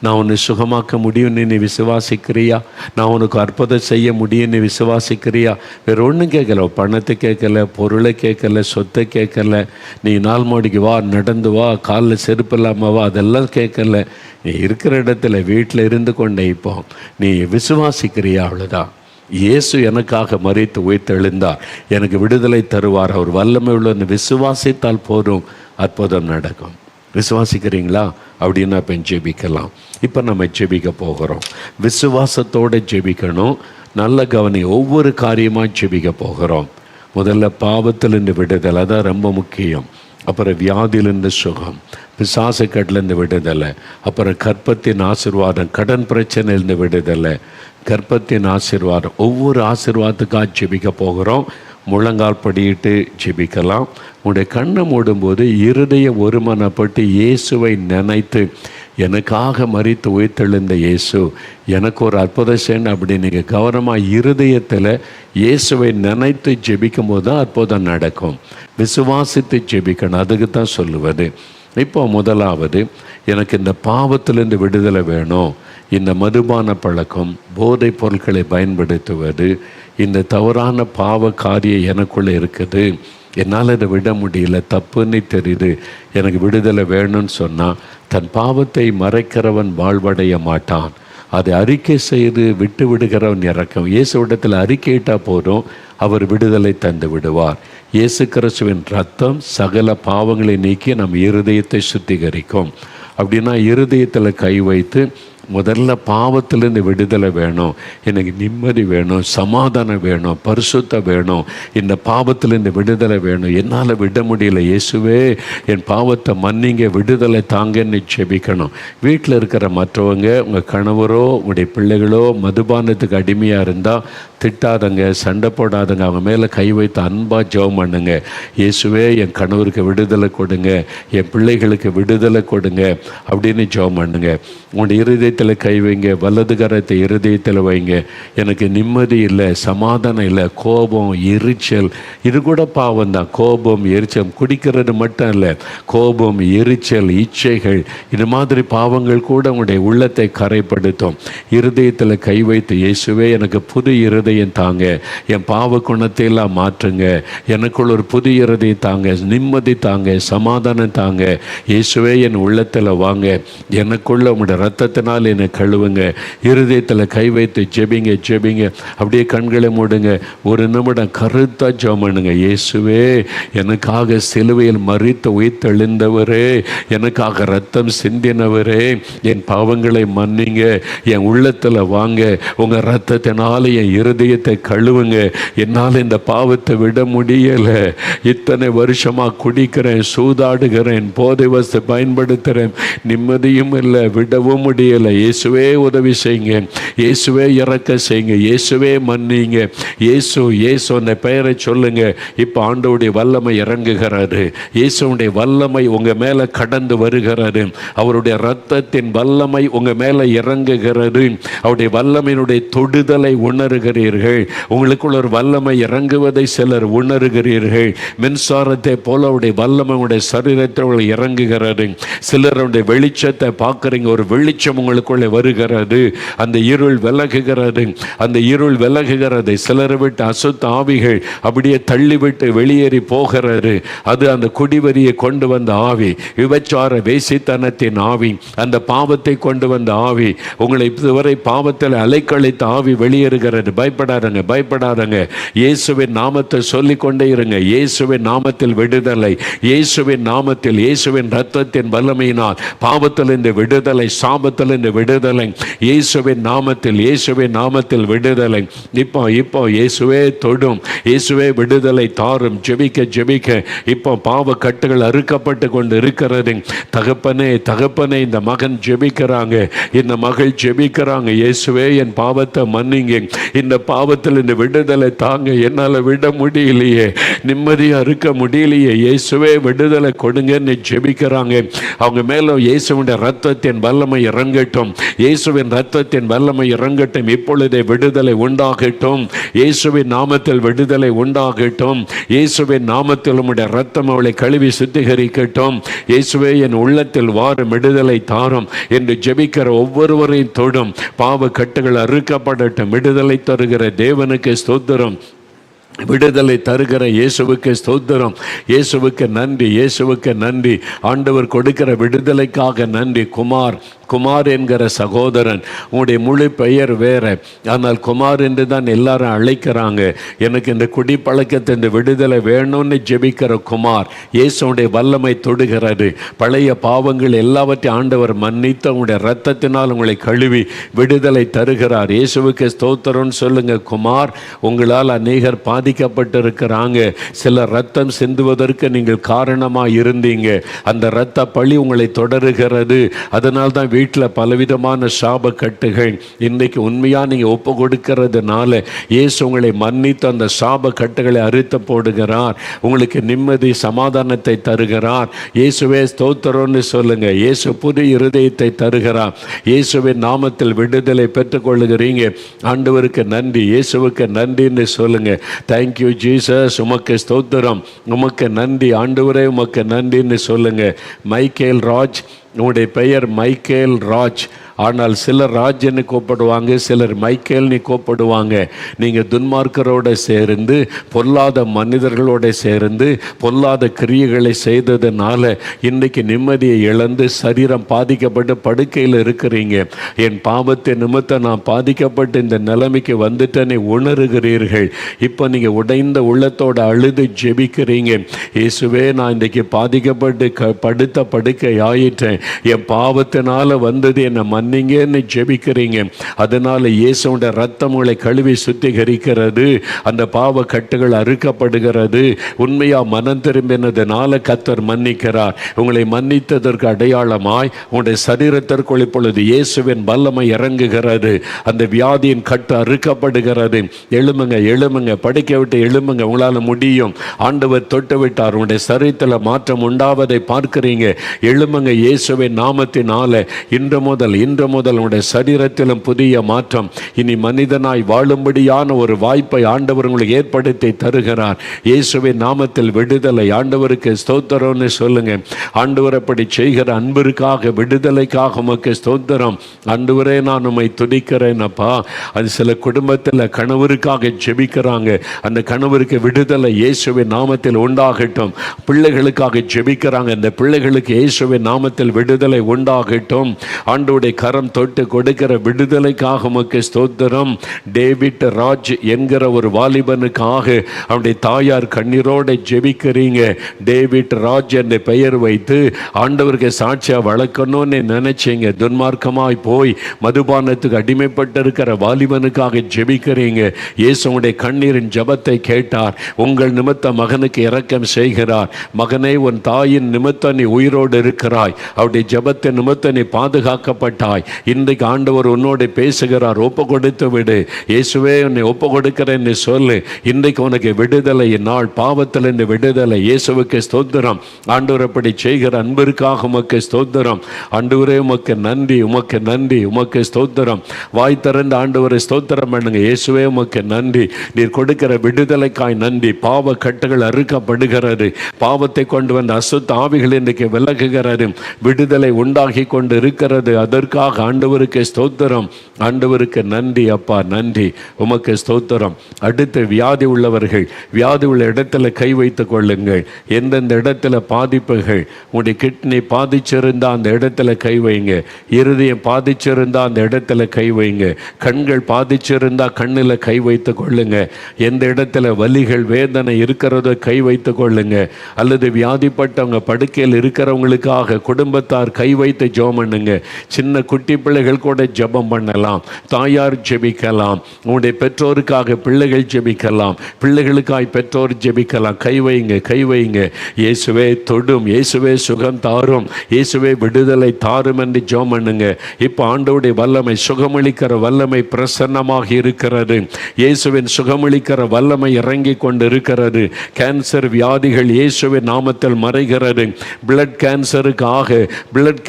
நான் உன்னை சுகமாக்க முடியும், நீ விசுவாசிக்கிறியா? நான் உனக்கு அற்புதம் செய்ய முடியும், நீ விசுவாசிக்கிறியா? வேறு ஒன்றும் கேட்கல, பணத்தை கேட்கல, பொருளை கேட்கல, சொத்தை கேட்கல, நீ 4 மாடிக்கு வா, நடந்து வா, காலில் செருப்பு இல்லாமல் வா, அதெல்லாம் கேட்கல. நீ இருக்கிற இடத்துல வீட்டில் இருந்து கொண்டே இப்போ நீ விசுவாசிக்கிறியா? அவ்வளோதான். இயேசு எனக்காக மரித்து உயிர்த்தெழுந்தார், எனக்கு விடுதலை தருவார், அவர் வல்லமை உள்ள விசுவாசித்தால் போதும், அற்புதம் நடக்கும். விசுவாசிக்கிறீங்களா அப்படின்னா இப்போ ஜெபிக்கலாம். இப்போ நம்ம ஜெபிக்க போகிறோம். விசுவாசத்தோடு ஜெபிக்கணும். நல்ல கவனி, ஒவ்வொரு காரியமாக ஜெபிக்க போகிறோம். முதல்ல பாவத்திலிருந்து விடுதலை, அதான் ரொம்ப முக்கியம். அப்புறம் வியாதியிலிருந்து சுகம், பிசாசு கட்டிலேருந்து விடுதலை, அப்புறம் கர்ப்பத்தின் ஆசீர்வாதம், கடன் பிரச்சனையிலேருந்து விடுதலை, கர்ப்பத்தின் ஆசீர்வாதம். ஒவ்வொரு ஆசீர்வாதத்துக்காக ஜெபிக்க போகிறோம். முழங்கால் படியிட்டு ஜெபிக்கலாம். உங்களுடைய கண்ணை மூடும்போது இருதயம் ஒருமனப்பட்டு இயேசுவை நினைத்து, எனக்காக மரித்து உயிர்த்தெழுந்த இயேசு எனக்கு ஒரு அற்புதம் செய்யணும் அப்படி நீங்கள் கவனமாக இருதயத்தில் இயேசுவை நினைத்து ஜெபிக்கும் போது தான் அற்புதம் நடக்கும். விசுவாசித்து ஜெபிக்கணும், அதுக்கு தான் சொல்லுவது. இப்போ முதலாவது, எனக்கு இந்த பாவத்திலிருந்து விடுதலை வேணும். இந்த மதுபான பழக்கம், போதைப் பொருட்களை பயன்படுத்துவது, இந்த தவறான பாவ காரியம் எனக்குள்ளே இருக்குது, என்னால் இதை விட முடியல, தப்புன்னு தெரியுது, எனக்கு விடுதலை வேணும்னு சொன்னால், தன் பாவத்தை மறைக்கிறவன் வாழ்வடைய மாட்டான். அதை அறிக்கை செய்து விட்டு விடுகிறவன் இறக்கம். இயேசுவிடத்தில் அறிக்கையிட்டால் போதும், அவர் விடுதலை தந்து விடுவார். இயேசு கிறிஸ்துவின் ரத்தம் சகல பாவங்களை நீக்கி நம் இருதயத்தை சுத்திகரிக்கும். அப்படின்னா இருதயத்தில் கை வைத்து, முதல்ல பாவத்திலேருந்து விடுதலை வேணும், எனக்கு நிம்மதி வேணும், சமாதானம் வேணும், பரிசுத்தம் வேணும், இந்த பாவத்திலேருந்து விடுதலை வேணும், என்னால் விட முடியல, இயேசுவே என் பாவத்தை மன்னிங்க, விடுதலை தாங்கன்னு ஜெபிக்கணும். வீட்டில் இருக்கிற மற்றவங்க, உங்கள் கணவரோ உங்களுடைய பிள்ளைகளோ மதுபானத்துக்கு அடிமையாக இருந்தால் திட்டாதங்க, சண்டை போடாதங்க, அவங்க மேலே கை வைத்து அன்பாக ஜெபம் பண்ணுங்க. இயேசுவே என் கணவருக்கு விடுதலை கொடுங்க, என் பிள்ளைகளுக்கு விடுதலை கொடுங்க அப்படின்னு ஜெபம் பண்ணுங்க. உங்களுடைய இருதயத்தில் கை வைங்க, வலது கரத்தை இருதயத்தில் வைங்க. எனக்கு நிம்மதி இல்லை, சமாதானம் இல்லை, கோபம், எரிச்சல், இது கூட பாவம் தான். கோபம், எரிச்சல், குடிக்கிறது மட்டும் இல்லை, கோபம், எரிச்சல், இச்சைகள், இது மாதிரி பாவங்கள் கூட உங்களுடைய உள்ளத்தை கரைப்படுத்தும். இருதயத்தில் கை வைத்து, இயேசுவே எனக்கு புது இருதயம் தாங்க, என் பாவ குணத்தை எல்லாம் மாற்றுங்க, எனக்குள்ள ஒரு புது இருதயம் தாங்க, நிம்மதி தாங்க, சமாதானம் தாங்க, இயேசுவே என் உள்ளத்தில் வாங்க, எனக்குள்ள உங்களுடைய ரத்தத்தினால் என்னை கழுவுங்க. இருதயத்தில் கை வைத்து ஜெபிங்க ஜெபிங்க. அப்படியே கண்களை மூடுங்க, ஒரு நிமிடம் கருத்தாக ஜெபம் பண்ணுங்க. இயேசுவே எனக்காக சிலுவையில் மரித்து உயிர்த்தெழுந்தவரே, எனக்காக ரத்தம் சிந்தினவரே, என் பாவங்களை மன்னிங்க, என் உள்ளத்தில் வாங்க, உங்கள் ரத்தத்தினால என் இருதயத்தை கழுவுங்க. என்னால் இந்த பாவத்தை விட முடியலை, இத்தனை வருஷமாக குடிக்கிறேன், சூதாடுகிறேன், போதை வஸ்து பயன்படுத்துகிறேன், நிம்மதியும் இல்லை, விடவும் முடியலை. இயேசுவே உதவி செய்யுங்க, இயேசுவே இறக்க செய்யுங்க, இயேசுவே மன்னிங்க. இயேசு அந்த பெயரை சொல்லுங்க. இப்போ ஆண்டவருடைய வல்லமை இறங்குகிறாரு. இயேசுடைய வல்லமை உங்கள் மேலே கடந்து வருகிறாரு. அவருடைய இரத்தத்தின் வல்லமை உங்கள் மேலே இறங்குகிறது. அவருடைய வல்லமையினுடைய தொடுதலை உணர்கிறீர்கள். உங்களுக்குள்ள ஒரு வல்லமை இறங்குவதை சிலர் உணர்கிறீர்கள். மின்சாரத்தை போல அவருடைய வல்லமை உடைய சரீரத்தில் இறங்குகிறது. சிலருடைய வெளிச்சத்தை பார்க்குறீங்க, ஒரு வெளிச்சம் உங்களுக்குள்ளே வருகிறது. அந்த இருள் விலகுகிறது, அந்த இருள் விலகுகிறது. சிலரை விட்டு அசுத்த ஆவிகள் அப்படியே தள்ளிவிட்டு வெளியேறி போகிறது. அது அந்த குடிவரியை கொண்டு வந்த ஆவி, விபச்சார வேசித்தனத்தின் ஆவி, அந்த பாவத்தை கொண்டு வந்த ஆவி, உங்களை இதுவரை பாவத்தில் அலைக்கழித்த ஆவி வெளியேறுகிறது. பயப்படாதங்க, பயப்படாதங்க. இயேசுவின் நாமத்தை சொல்லிக்கொண்டே இருங்க. இயேசுவின் நாமத்தில் விடுதலை, இயேசுவின் நாமத்தில், இயேசுவின் ரத்தத்தின் வல்லமையினால் பாவத்திலிருந்து விடுதலை, சாபத்திலிருந்து விடுதலை, இயேசுவின் நாமத்தில், இயேசுவின் நாமத்தில் விடுதலை. இப்போ இயேசுவே தொடும், இயேசுவே விடுதலை தாரும். ஜெபிக்க ஜெபிக்க இப்போ பாவ கட்டுகள் அறுக்கப்பட்டு கொண்டு இருக்கிறது. தகப்பனே தகப்பனே, இந்த மகன் ஜெபிக்கிறாங்க, இந்த மகள் ஜெபிக்கிறாங்க. இயேசுவே என் பாவத்தை மன்னிங்க, இந்த பாவத்தில் இந்த விடுதலை தாங்க, என்னால் விட முடியலையே, நிம்மதியாக இருக்க முடியலையே, இயேசுவே விடுதலை கொடுங்கன்னு ஜெபிக்கிறாங்க. அவங்க மேலே இயேசுவின் ரத்தத்தின் வல்லமை இறங்கட்டும், இயேசுவின் ரத்தத்தின் வல்லமை இறங்கட்டும். இப்பொழுதே விடுதலை உண்டாகட்டும், இயேசுவின் நாமத்தில் விடுதலை உண்டாகட்டும். இயேசுவின் நாமத்தில் உம்முடைய ரத்தம் அவளை கழுவி சுத்திகரிக்கட்டும். இயேசுவே என் உள்ளத்தில் வாரும், விடுதலை தாரும் என்று ஜெபிக்கிற ஒவ்வொருவரையும் தொடும். பாவ கட்டுகள் அறுக்கப்படட்டும். விடுதலை தருகிற தேவனுக்கு ஸ்தோத்திரம். விடுதலை தருகிற இயேசுவுக்கு ஸ்தோத்திரம், இயேசுவுக்கு நன்றி, இயேசுவுக்கு நன்றி. ஆண்டவர் கொடுக்கிற விடுதலைக்காக நன்றி. குமார் என்கிற சகோதரன், உங்களுடைய முழு பெயர் வேற, ஆனால் குமார் என்று தான் எல்லாரும் அழைக்கிறாங்க. எனக்கு இந்த குடிப்பழக்கத்தை, இந்த விடுதலை வேணும்னு ஜெபிக்கிற குமார், இயேசுடைய வல்லமை தொடுகிறது. பழைய பாவங்கள் எல்லாவற்றையும் ஆண்டவர் மன்னித்து உங்களுடைய இரத்தத்தினால் உங்களை கழுவி விடுதலை தருகிறார். இயேசுவுக்கு ஸ்தோத்திரம்னு சொல்லுங்க. குமார், உங்களால் அநேகர் பாதிக்கப்பட்டிருக்கிறாங்க. சில ரத்தம் சிந்துவதற்கு நீங்கள் காரணமாக இருந்தீங்க. அந்த இரத்த பழி உங்களை தொடருகிறது. அதனால் தான் வீட்டில் பலவிதமான சாப கட்டுகள். இன்றைக்கு உண்மையாக நீங்கள் ஒப்பு கொடுக்கிறதுனால இயேசு உங்களை மன்னித்து அந்த சாப கட்டுகளை அறுத்து போடுகிறார். உங்களுக்கு நிம்மதி சமாதானத்தை தருகிறார். இயேசுவே ஸ்தோத்திரம்னு சொல்லுங்க. இயேசு புது இருதயத்தை தருகிறார். இயேசுவின் நாமத்தில் விடுதலை பெற்றுக்கொள்ளுகிறீங்க. ஆண்டவருக்கு நன்றி, இயேசுவுக்கு நன்றின்னு சொல்லுங்க. தேங்க்யூ ஜீசஸ், உமக்கு ஸ்தோத்திரம், உமக்கு நன்றி ஆண்டவரே, உமக்கு நன்றின்னு சொல்லுங்க. மைக்கேல் ராஜ், உங்களுடைய பெயர் மைக்கேல் ராஜ். ஆனால் சிலர் ராஜ்னு கூப்பிடுவாங்க, சிலர் மைக்கேல்னு கூப்பிடுவாங்க. நீங்கள் துன்மார்க்கரோடு சேர்ந்து, பொல்லாத மனிதர்களோடு சேர்ந்து, பொல்லாத கிரியைகளை செய்ததுனால இன்றைக்கி நிம்மதியை இழந்து சரீரம் பாதிக்கப்பட்டு படுக்கையில் இருக்கிறீங்க. என் பாவத்தை நிமித்தம் நான் பாதிக்கப்பட்டு இந்த நிலைமைக்கு வந்துட்டேன்னு உணர்கிறீர்கள். இப்போ நீங்கள் உடைந்த உள்ளத்தோடு அழுது ஜெபிக்கிறீங்க. இயேசுவே, நான் இன்றைக்கி பாதிக்கப்பட்டு படுத்த படுக்கை ஆயிட்டேன், என் பாவத்தினால வந்தது, என்னை மன்னிங்கன்னு ஜெபிக்கிறீங்க. அதனால இயேசுவோட ரத்தம் உங்களை கழுவி சுத்திகரிக்கிறது. அந்த பாவ கட்டுகள் அறுக்கப்படுகிறது. உண்மையா மனம் திரும்பினதுனால கர்த்தர் மன்னிக்கிறார். உங்களை மன்னித்ததற்கு அடையாளமாய் உங்களுடைய சரீரத்திற்குள் இப்பொழுது இயேசுவின் வல்லமை இறங்குகிறது. அந்த வியாதியின் கட்டு அறுக்கப்படுகிறது. எழுமுங்க, எழுமுங்க, படுக்க விட்டு எழுமுங்க, உங்களால் முடியும். ஆண்டவர் தொட்டு விட்டார். உங்களுடைய சரீரத்தில் மாற்றம் உண்டாவதை பார்க்கிறீங்க. எழுமுங்க, இயேசுவின் நாமத்தினால இன்று முதல் உங்களுடைய சரீரத்திலும் புதிய மாற்றம். இனி மனிதனாய் வாழும்படியான ஒரு வாய்ப்பை ஆண்டவர் உங்களுக்கு ஏற்படுத்தி தருகிறார். இயேசுவின் நாமத்தில் விடுதலை. ஆண்டவருக்கு ஸ்தோத்திரம்னு சொல்லுங்க. ஆண்டவர் அப்படி செய்கிற அன்பிற்காக, விடுதலைக்காக உமக்கு ஸ்தோத்திரம். ஆண்டவரே, நான் உம்மை துதிக்கிறேன் அப்பா. அது சில குடும்பத்தில் கணவருக்காக ஜெபிக்கிறாங்க. அந்த கணவருக்கு விடுதலை இயேசுவின் நாமத்தில் உண்டாகட்டும். பிள்ளைகளுக்காக ஜெபிக்கிறாங்க. அந்த பிள்ளைகளுக்கு இயேசுவின் நாமத்தில் விடுதலை உண்டாகட்டும். ஆண்டவருடைய கரம் தொட்டு கொடுக்கிற விடுதலைக்காக உமக்கு ஸ்தோத்திரம். டேவிட் ராஜ் என்கிற ஒரு வாலிபனுக்காக அவருடைய தாயார் கண்ணீரோடு ஜெபிக்கிறீங்க. டேவிட் ராஜ் என்ற பெயர் வைத்து ஆண்டவருக்கு சாட்சியாக வளர்க்கணும்னு நினைச்சீங்க. துன்மார்க்கமாய் போய் மதுபானத்துக்கு அடிமைப்பட்டு இருக்கிற வாலிபனுக்காக ஜெபிக்கிறீங்க. இயேசுடைய கண்ணீரின் ஜெபத்தை கேட்டார். உங்கள் நிமித்த மகனுக்கு இரக்கம் செய்கிறார். மகனே, உன் தாயின் நிமித்த நீ உயிரோடு இருக்கிறாய். அவருடைய ஜெபத்தை நிமித்த நீ பாதுகாக்கப்பட்டாய். இன்றைக்கு ஆண்டவர் உன்னோடு பேசுகிறார். ஒப்பு கொடுத்து விடு. இயேசுவே, உன்னை ஒப்பு கொடுக்கிறேன்னு சொல்லு. இன்றைக்கு உனக்கு விடுதலை நாள். பாவத்திலிருந்து விடுதலை. இயேசுவுக்கு ஸ்தோத்திரம். ஆண்டவர் அப்படி செய்கிற அன்பிற்காக உமக்கு ஸ்தோத்திரம். ஆண்டவரே, உமக்கு நன்றி, உமக்கு நன்றி, உமக்கு ஸ்தோத்திரம். வாய் திறந்து ஆண்டவரை ஸ்தோத்திரம் பண்ணுங்க. இயேசுவே, உமக்கு நன்றி. நீர் கொடுக்கிற விடுதலைக்காய் நன்றி. பாவ கட்டுகள் அறுக்கப்படுகிறது. பாவத்தை கொண்டு வந்த அசுத்த ஆவிகள் இன்றைக்கு விலகுகிறது. விடுதலை உண்டாகி கொண்டு இருக்கிறது. அதற்காக ஆண்டவருக்கு ஸ்தோத்திரம். ஆண்டவருக்கு நன்றி அப்பா, நன்றி, உமக்கு ஸ்தோத்திரம். அடுத்து வியாதி உள்ளவர்கள், வியாதி உள்ள இடத்துல கை வைத்துக் கொள்ளுங்கள். எந்தெந்த இடத்துல பாதிப்புகள், உங்களுடைய கிட்னி பாதிச்சிருந்தா அந்த இடத்துல கை வைங்க. இருதயம் பாதிச்சிருந்தா அந்த இடத்துல கை வைங்க. கண்கள் பாதிச்சிருந்தா கண்ணில் கை வைத்துக் கொள்ளுங்க. எந்த இடத்துல வலிகள் வேதனை இருக்கிறதோ கை வைத்துக் கொள்ளுங்க. அல்லது வியாதிப்பட்டவங்க படுக்கையில் இருக்கிறவங்களுக்காக குடும்பத்தார் கை வைத்து ஜெபம் பண்ணுங்க. சின்ன குட்டி பிள்ளைகள் கூட ஜெபம் பண்ணலாம். தாயார் ஜெபிக்கலாம். உங்களுடைய பெற்றோருக்காக பிள்ளைகள் ஜெபிக்கலாம். பிள்ளைகளுக்காய் பெற்றோர் ஜெபிக்கலாம். கை வைங்க, கை வைங்க. இயேசுவே தொடும், இயேசுவே சுகம் தாரும், இயேசுவே விடுதலை தாரும் என்று ஜெபம் பண்ணுங்க. இப்போ ஆண்டவருடைய வல்லமை, சுகமளிக்கிற வல்லமை பிரசன்னமாக இருக்கிறது. இயேசுவின் சுகமளிக்கிற வல்லமை இறங்கி கொண்டு இருக்கிறது. கேன்சர் வியாதிகள் இயேசுவின் நாமத்தில் மறைகிறது. பிளட்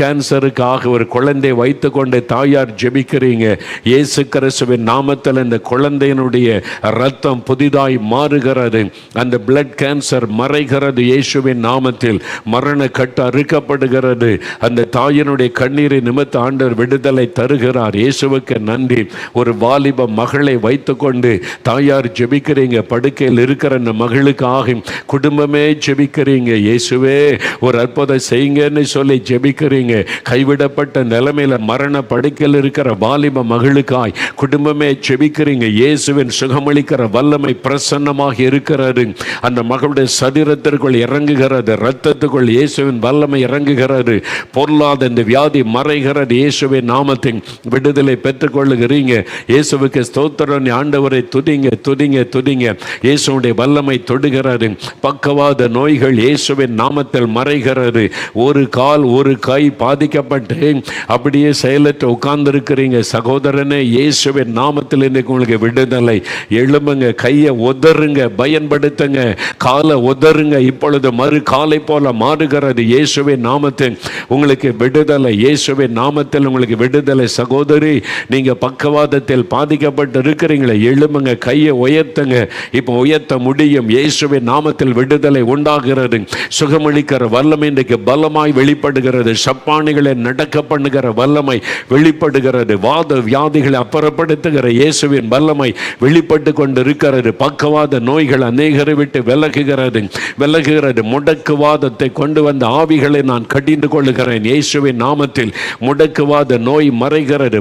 கேன்சருக்காக ஒரு குழந்தை வைத்துக்கொண்டு தாயார் ஜெபிக்கிறீங்க. இயேசு கிறிஸ்துவின் நாமத்தில் இந்த குழந்தையினுடைய ரத்தம் புதிதாய் மாறுகிறது. அந்த பிளட் கேன்சர் மறைகிறது இயேசுவின் நாமத்தில். மரண கட்டு அறுக்கப்படுகிறது. அந்த தாயினுடைய கண்ணீரை நிமித்த ஆண்டவர் விடுதலை தருகிறார். இயேசுவுக்கு நன்றி. ஒரு வாலிப மகளை வைத்துக்கொண்டு தாயார் ஜெபிக்கிறீங்க. படுக்கையில் இருக்கிற அந்த மகளுக்காக குடும்பமே ஜெபிக்கிறீங்க. இயேசுவே ஒரு அற்புதம் செய்யுங்கன்னு சொல்லி ஜெபிக்கிறீங்க. கைவிடப்பட்ட நிலைமையில மரண படுக்கையில் இருக்கிற வாலிப மகளுக்காய் குடும்பமே ஜெபிக்கிறீங்க. இயேசுவின் சுகமளிக்கிற வல்லமை பிரசன்னமாக இருக்கிறது. அந்த மகளுடைய சரீரத்திற்குள் இறங்குகிறது. இரத்தத்துக்குள் இயேசுவின் வல்லமை இறங்குகிறது. பொருளாத இந்த வியாதி மறைகிறது. இயேசுவின் நாமத்தின் விடுதலை பெற்றுக் கொள்ளுகிறீங்க. இயேசுவுக்கு ஸ்தோத்திரம். ஆண்டவரை துதிங்க துதிங்க துதிங்க. இயேசுடைய வல்லமை தொடுகிறது. பக்கவாத நோய்கள் இயேசுவின் நாமத்தில் மறைகிறது. ஒரு கால் ஒரு கை பாதிக்கப்பட்டு அப்படியே செயலற்று உட்கார்ந்து இருக்கிறீங்க. சகோதரனே, இயேசுவின் நாமத்தில் இன்னைக்கு உங்களுக்கு விடுதலை. எழும்புங்க, கையை உதறுங்க, பயன்படுத்துங்க, காலை உதறுங்க. இப்பொழுது மறு காலை போல மாறுகிறது. இயேசுவின் நாமத்தில் உங்களுக்கு விடுதலை. இயேசுவின் நாமத்தில் உங்களுக்கு விடுதலை. சகோதரி, நீங்க பக்கவாதத்தில் பாதிக்கப்பட்டு இருக்கிறீங்களே, எழும்புங்க, கையை உயர்த்துங்க. இப்போ உயர்த்த முடியும். இயேசுவின் நாமத்தில் விடுதலை உண்டாகிறது. சுகமளிக்கிற வல்லமை இன்றைக்கு பலமாய் வெளிப்படுகிறது. சப்பானிகளை நடக்க பண்ணுகிற வல்லமை வெளிப்படுகிறது. வாத வியாதிகளை அப்புறப்படுத்துகிற இயேசுவின் வல்லமை வெளிப்பட்டு கொண்டு இருக்கிறது. பக்கவாத நோய்கள் அநேகரை விட்டு விலகுகிறது. முடக்குவாதத்தை கொண்டு வந்த ஆவிகளை நான் கடிந்து கொள்ளுகிறேன். இயேசுவின் நாமத்தில் முடக்குவாத நோய் மறைகிறது.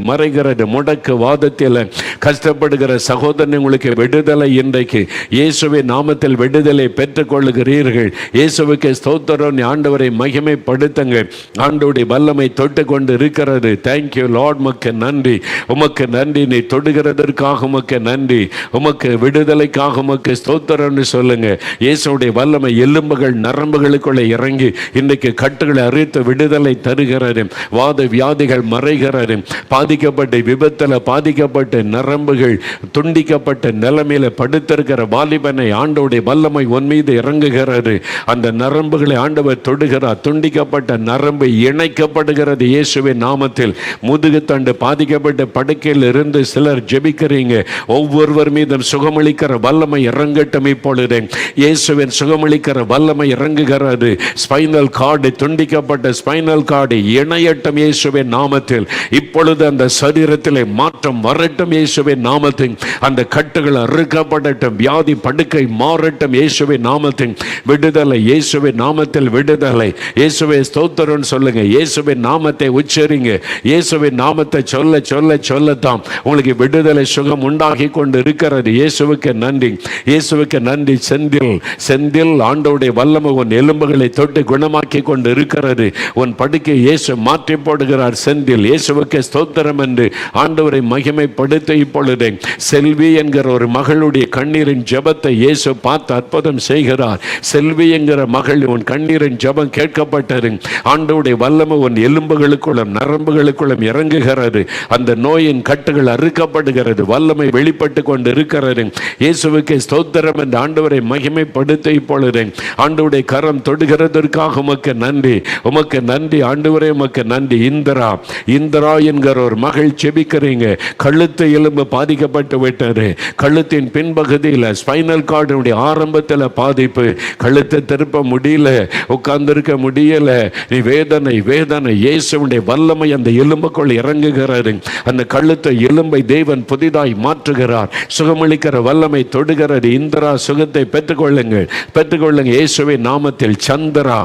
முடக்குவாதத்தில் கஷ்டப்படுகிற சகோதரன், உங்களுக்கு விடுதலை இன்றைக்கு இயேசுவின் நாமத்தில் விடுதலை பெற்றுக் கொள்ளுகிறீர்கள். இயேசுவுக்கு ஸ்தோத்திரம். ஆண்டவரை மகிமைப்படுத்துங்க. ஆண்டவருடைய வல்லமை தொட்டு கொண்டு இருக்கிறது. Thank you Lord. உமக்கு நன்றி, உமக்கு நன்றி. நீ தொடுகிறதற்காக உமக்கு நன்றி. உமக்கு விடுதலைக்காக உமக்கு ஸ்தோத்திரம்னு சொல்லுங்க. இயேசுடைய வல்லமை எலும்புகள் நரம்புகளுக்குள்ள இறங்கி இன்றைக்கு கட்டுகளை அறுத்து விடுதலை தருகிறது. வாத வியாதிகள் மறைகிறது. பாதிக்கப்பட்ட விபத்தில் பாதிக்கப்பட்ட நரம்புகள் துண்டிக்கப்பட்ட நிலைமையில படுத்திருக்கிற வாலிபனை ஆண்டவருடைய வல்லமை உன் மீது இறங்குகிறது. அந்த நரம்புகளை ஆண்டவர் தொடுகிறார். துண்டிக்கப்பட்ட நரம்பு இணைக்கப்படுகிறது இயேசுவின் நாமத்தில். முதுகு தண்டு பாதிக்கப்பட்ட படுக்கையில் இருந்து சிலர் ஜெபிக்கிறீங்க. ஒவ்வொருவர் மீதும் சுகமளிக்கிற வல்லமை இறங்கட்டும். இப்பொழுது இயேசுவின் சுகமளிக்கிற வல்லமை இறங்குகிறது. ஸ்பைனல் கார்டு துண்டிக்கப்பட்ட ஸ்பைனல் கார்டு இணையட்டும் இயேசுவின் நாமத்தில். இப்பொழுது அந்த சரீரத்திலே மாற்றம் வரட்டும் இயேசுவின் நாமத்தில். அந்த கட்டுகள் அறுக்கப்படட்டும். வியாதி படுக்கை மாறட்டும் இயேசுவின் நாமத்தில். விடுதலை இயேசுவின் நாமத்தில் விடுதலை. இயேசுவை ஸ்தோத்திரம் சொல்லுங்க. இயேசுவின் நாமத்தை உச்சரிங்க. இயேசுவின் நாமத்தை சொல்லத்தான் உங்களுக்கு விடுதலை சுகம் உண்டாகி கொண்டு இருக்கிறது. இயேசுவுக்கு நன்றி, இயேசுவுக்கு நன்றி. செந்தில் ஆண்டவருடைய வல்லமை உன் எலும்புகளை தொட்டு குணமாக்கி கொண்டு இருக்கிறது. உன் படுக்கை இயேசு மாற்றி போடுகிறார். செந்தில், இயேசுவுக்கு ஸ்தோத்திரம் என்று ஆண்டவரை மகிமைப்படுத்த இப்பொழுது செல்வி என்கிற ஒரு மகளுடைய கண்ணீரின் ஜெபத்தை இயேசு பார்த்து அற்புதம் செய்கிறார். செல்வி என்கிற மகள், உன் கண்ணீரின் ஜெபம் கேட்கப்பட்டது. ஆண்டவருடைய வல்லமை உன் எலும்புகளுக்குள்ளும் நரம்புகளுக்குள்ளும் இறங்குகிறது. அந்த நோயின் கட்டுகள் அறுக்கப்படுகிறது. வல்லமை வெளிப்பட்டு கொண்டு இருக்கிறது. இயேசுவுக்கு ஸ்தோத்திரம் என்று ஆண்டவரை மகிமைப்படுத்த இப்பொழுது ஆண்டவருடைய கரம் தொடுகிறதற்காக உமக்கு நன்றி, உமக்கு நன்றி ஆண்டவரே, உமக்கு நன்றி. இந்திரா என்கிற ஒரு மகள் செபிக்கிறீங்க. கழுத்து எலும்பு பாதிக்கப்பட்டு விட்டது. கழுத்தின் பின்பகுதியில் ஸ்பைனல் கார்டுடைய ஆரம்பத்தில் பாதிப்பு. கழுத்தை திருப்ப முடியல, உட்கார்ந்திருக்க முடியல. நீ வேதனை இயேசுவுடைய வல்லமை அந்த எலும்புக்குள் இறங்குகிறது. அந்த கழுத்தை எலும்பை தேவன் புதிதாய் மாற்றுகிறார். சுகமளிக்கிற வல்லமை தொடுகிறது. இந்திரா, சுகத்தை பெற்றுக்கொள்ளுங்கள். இயேசுவின் நாமத்தில். சந்திரா,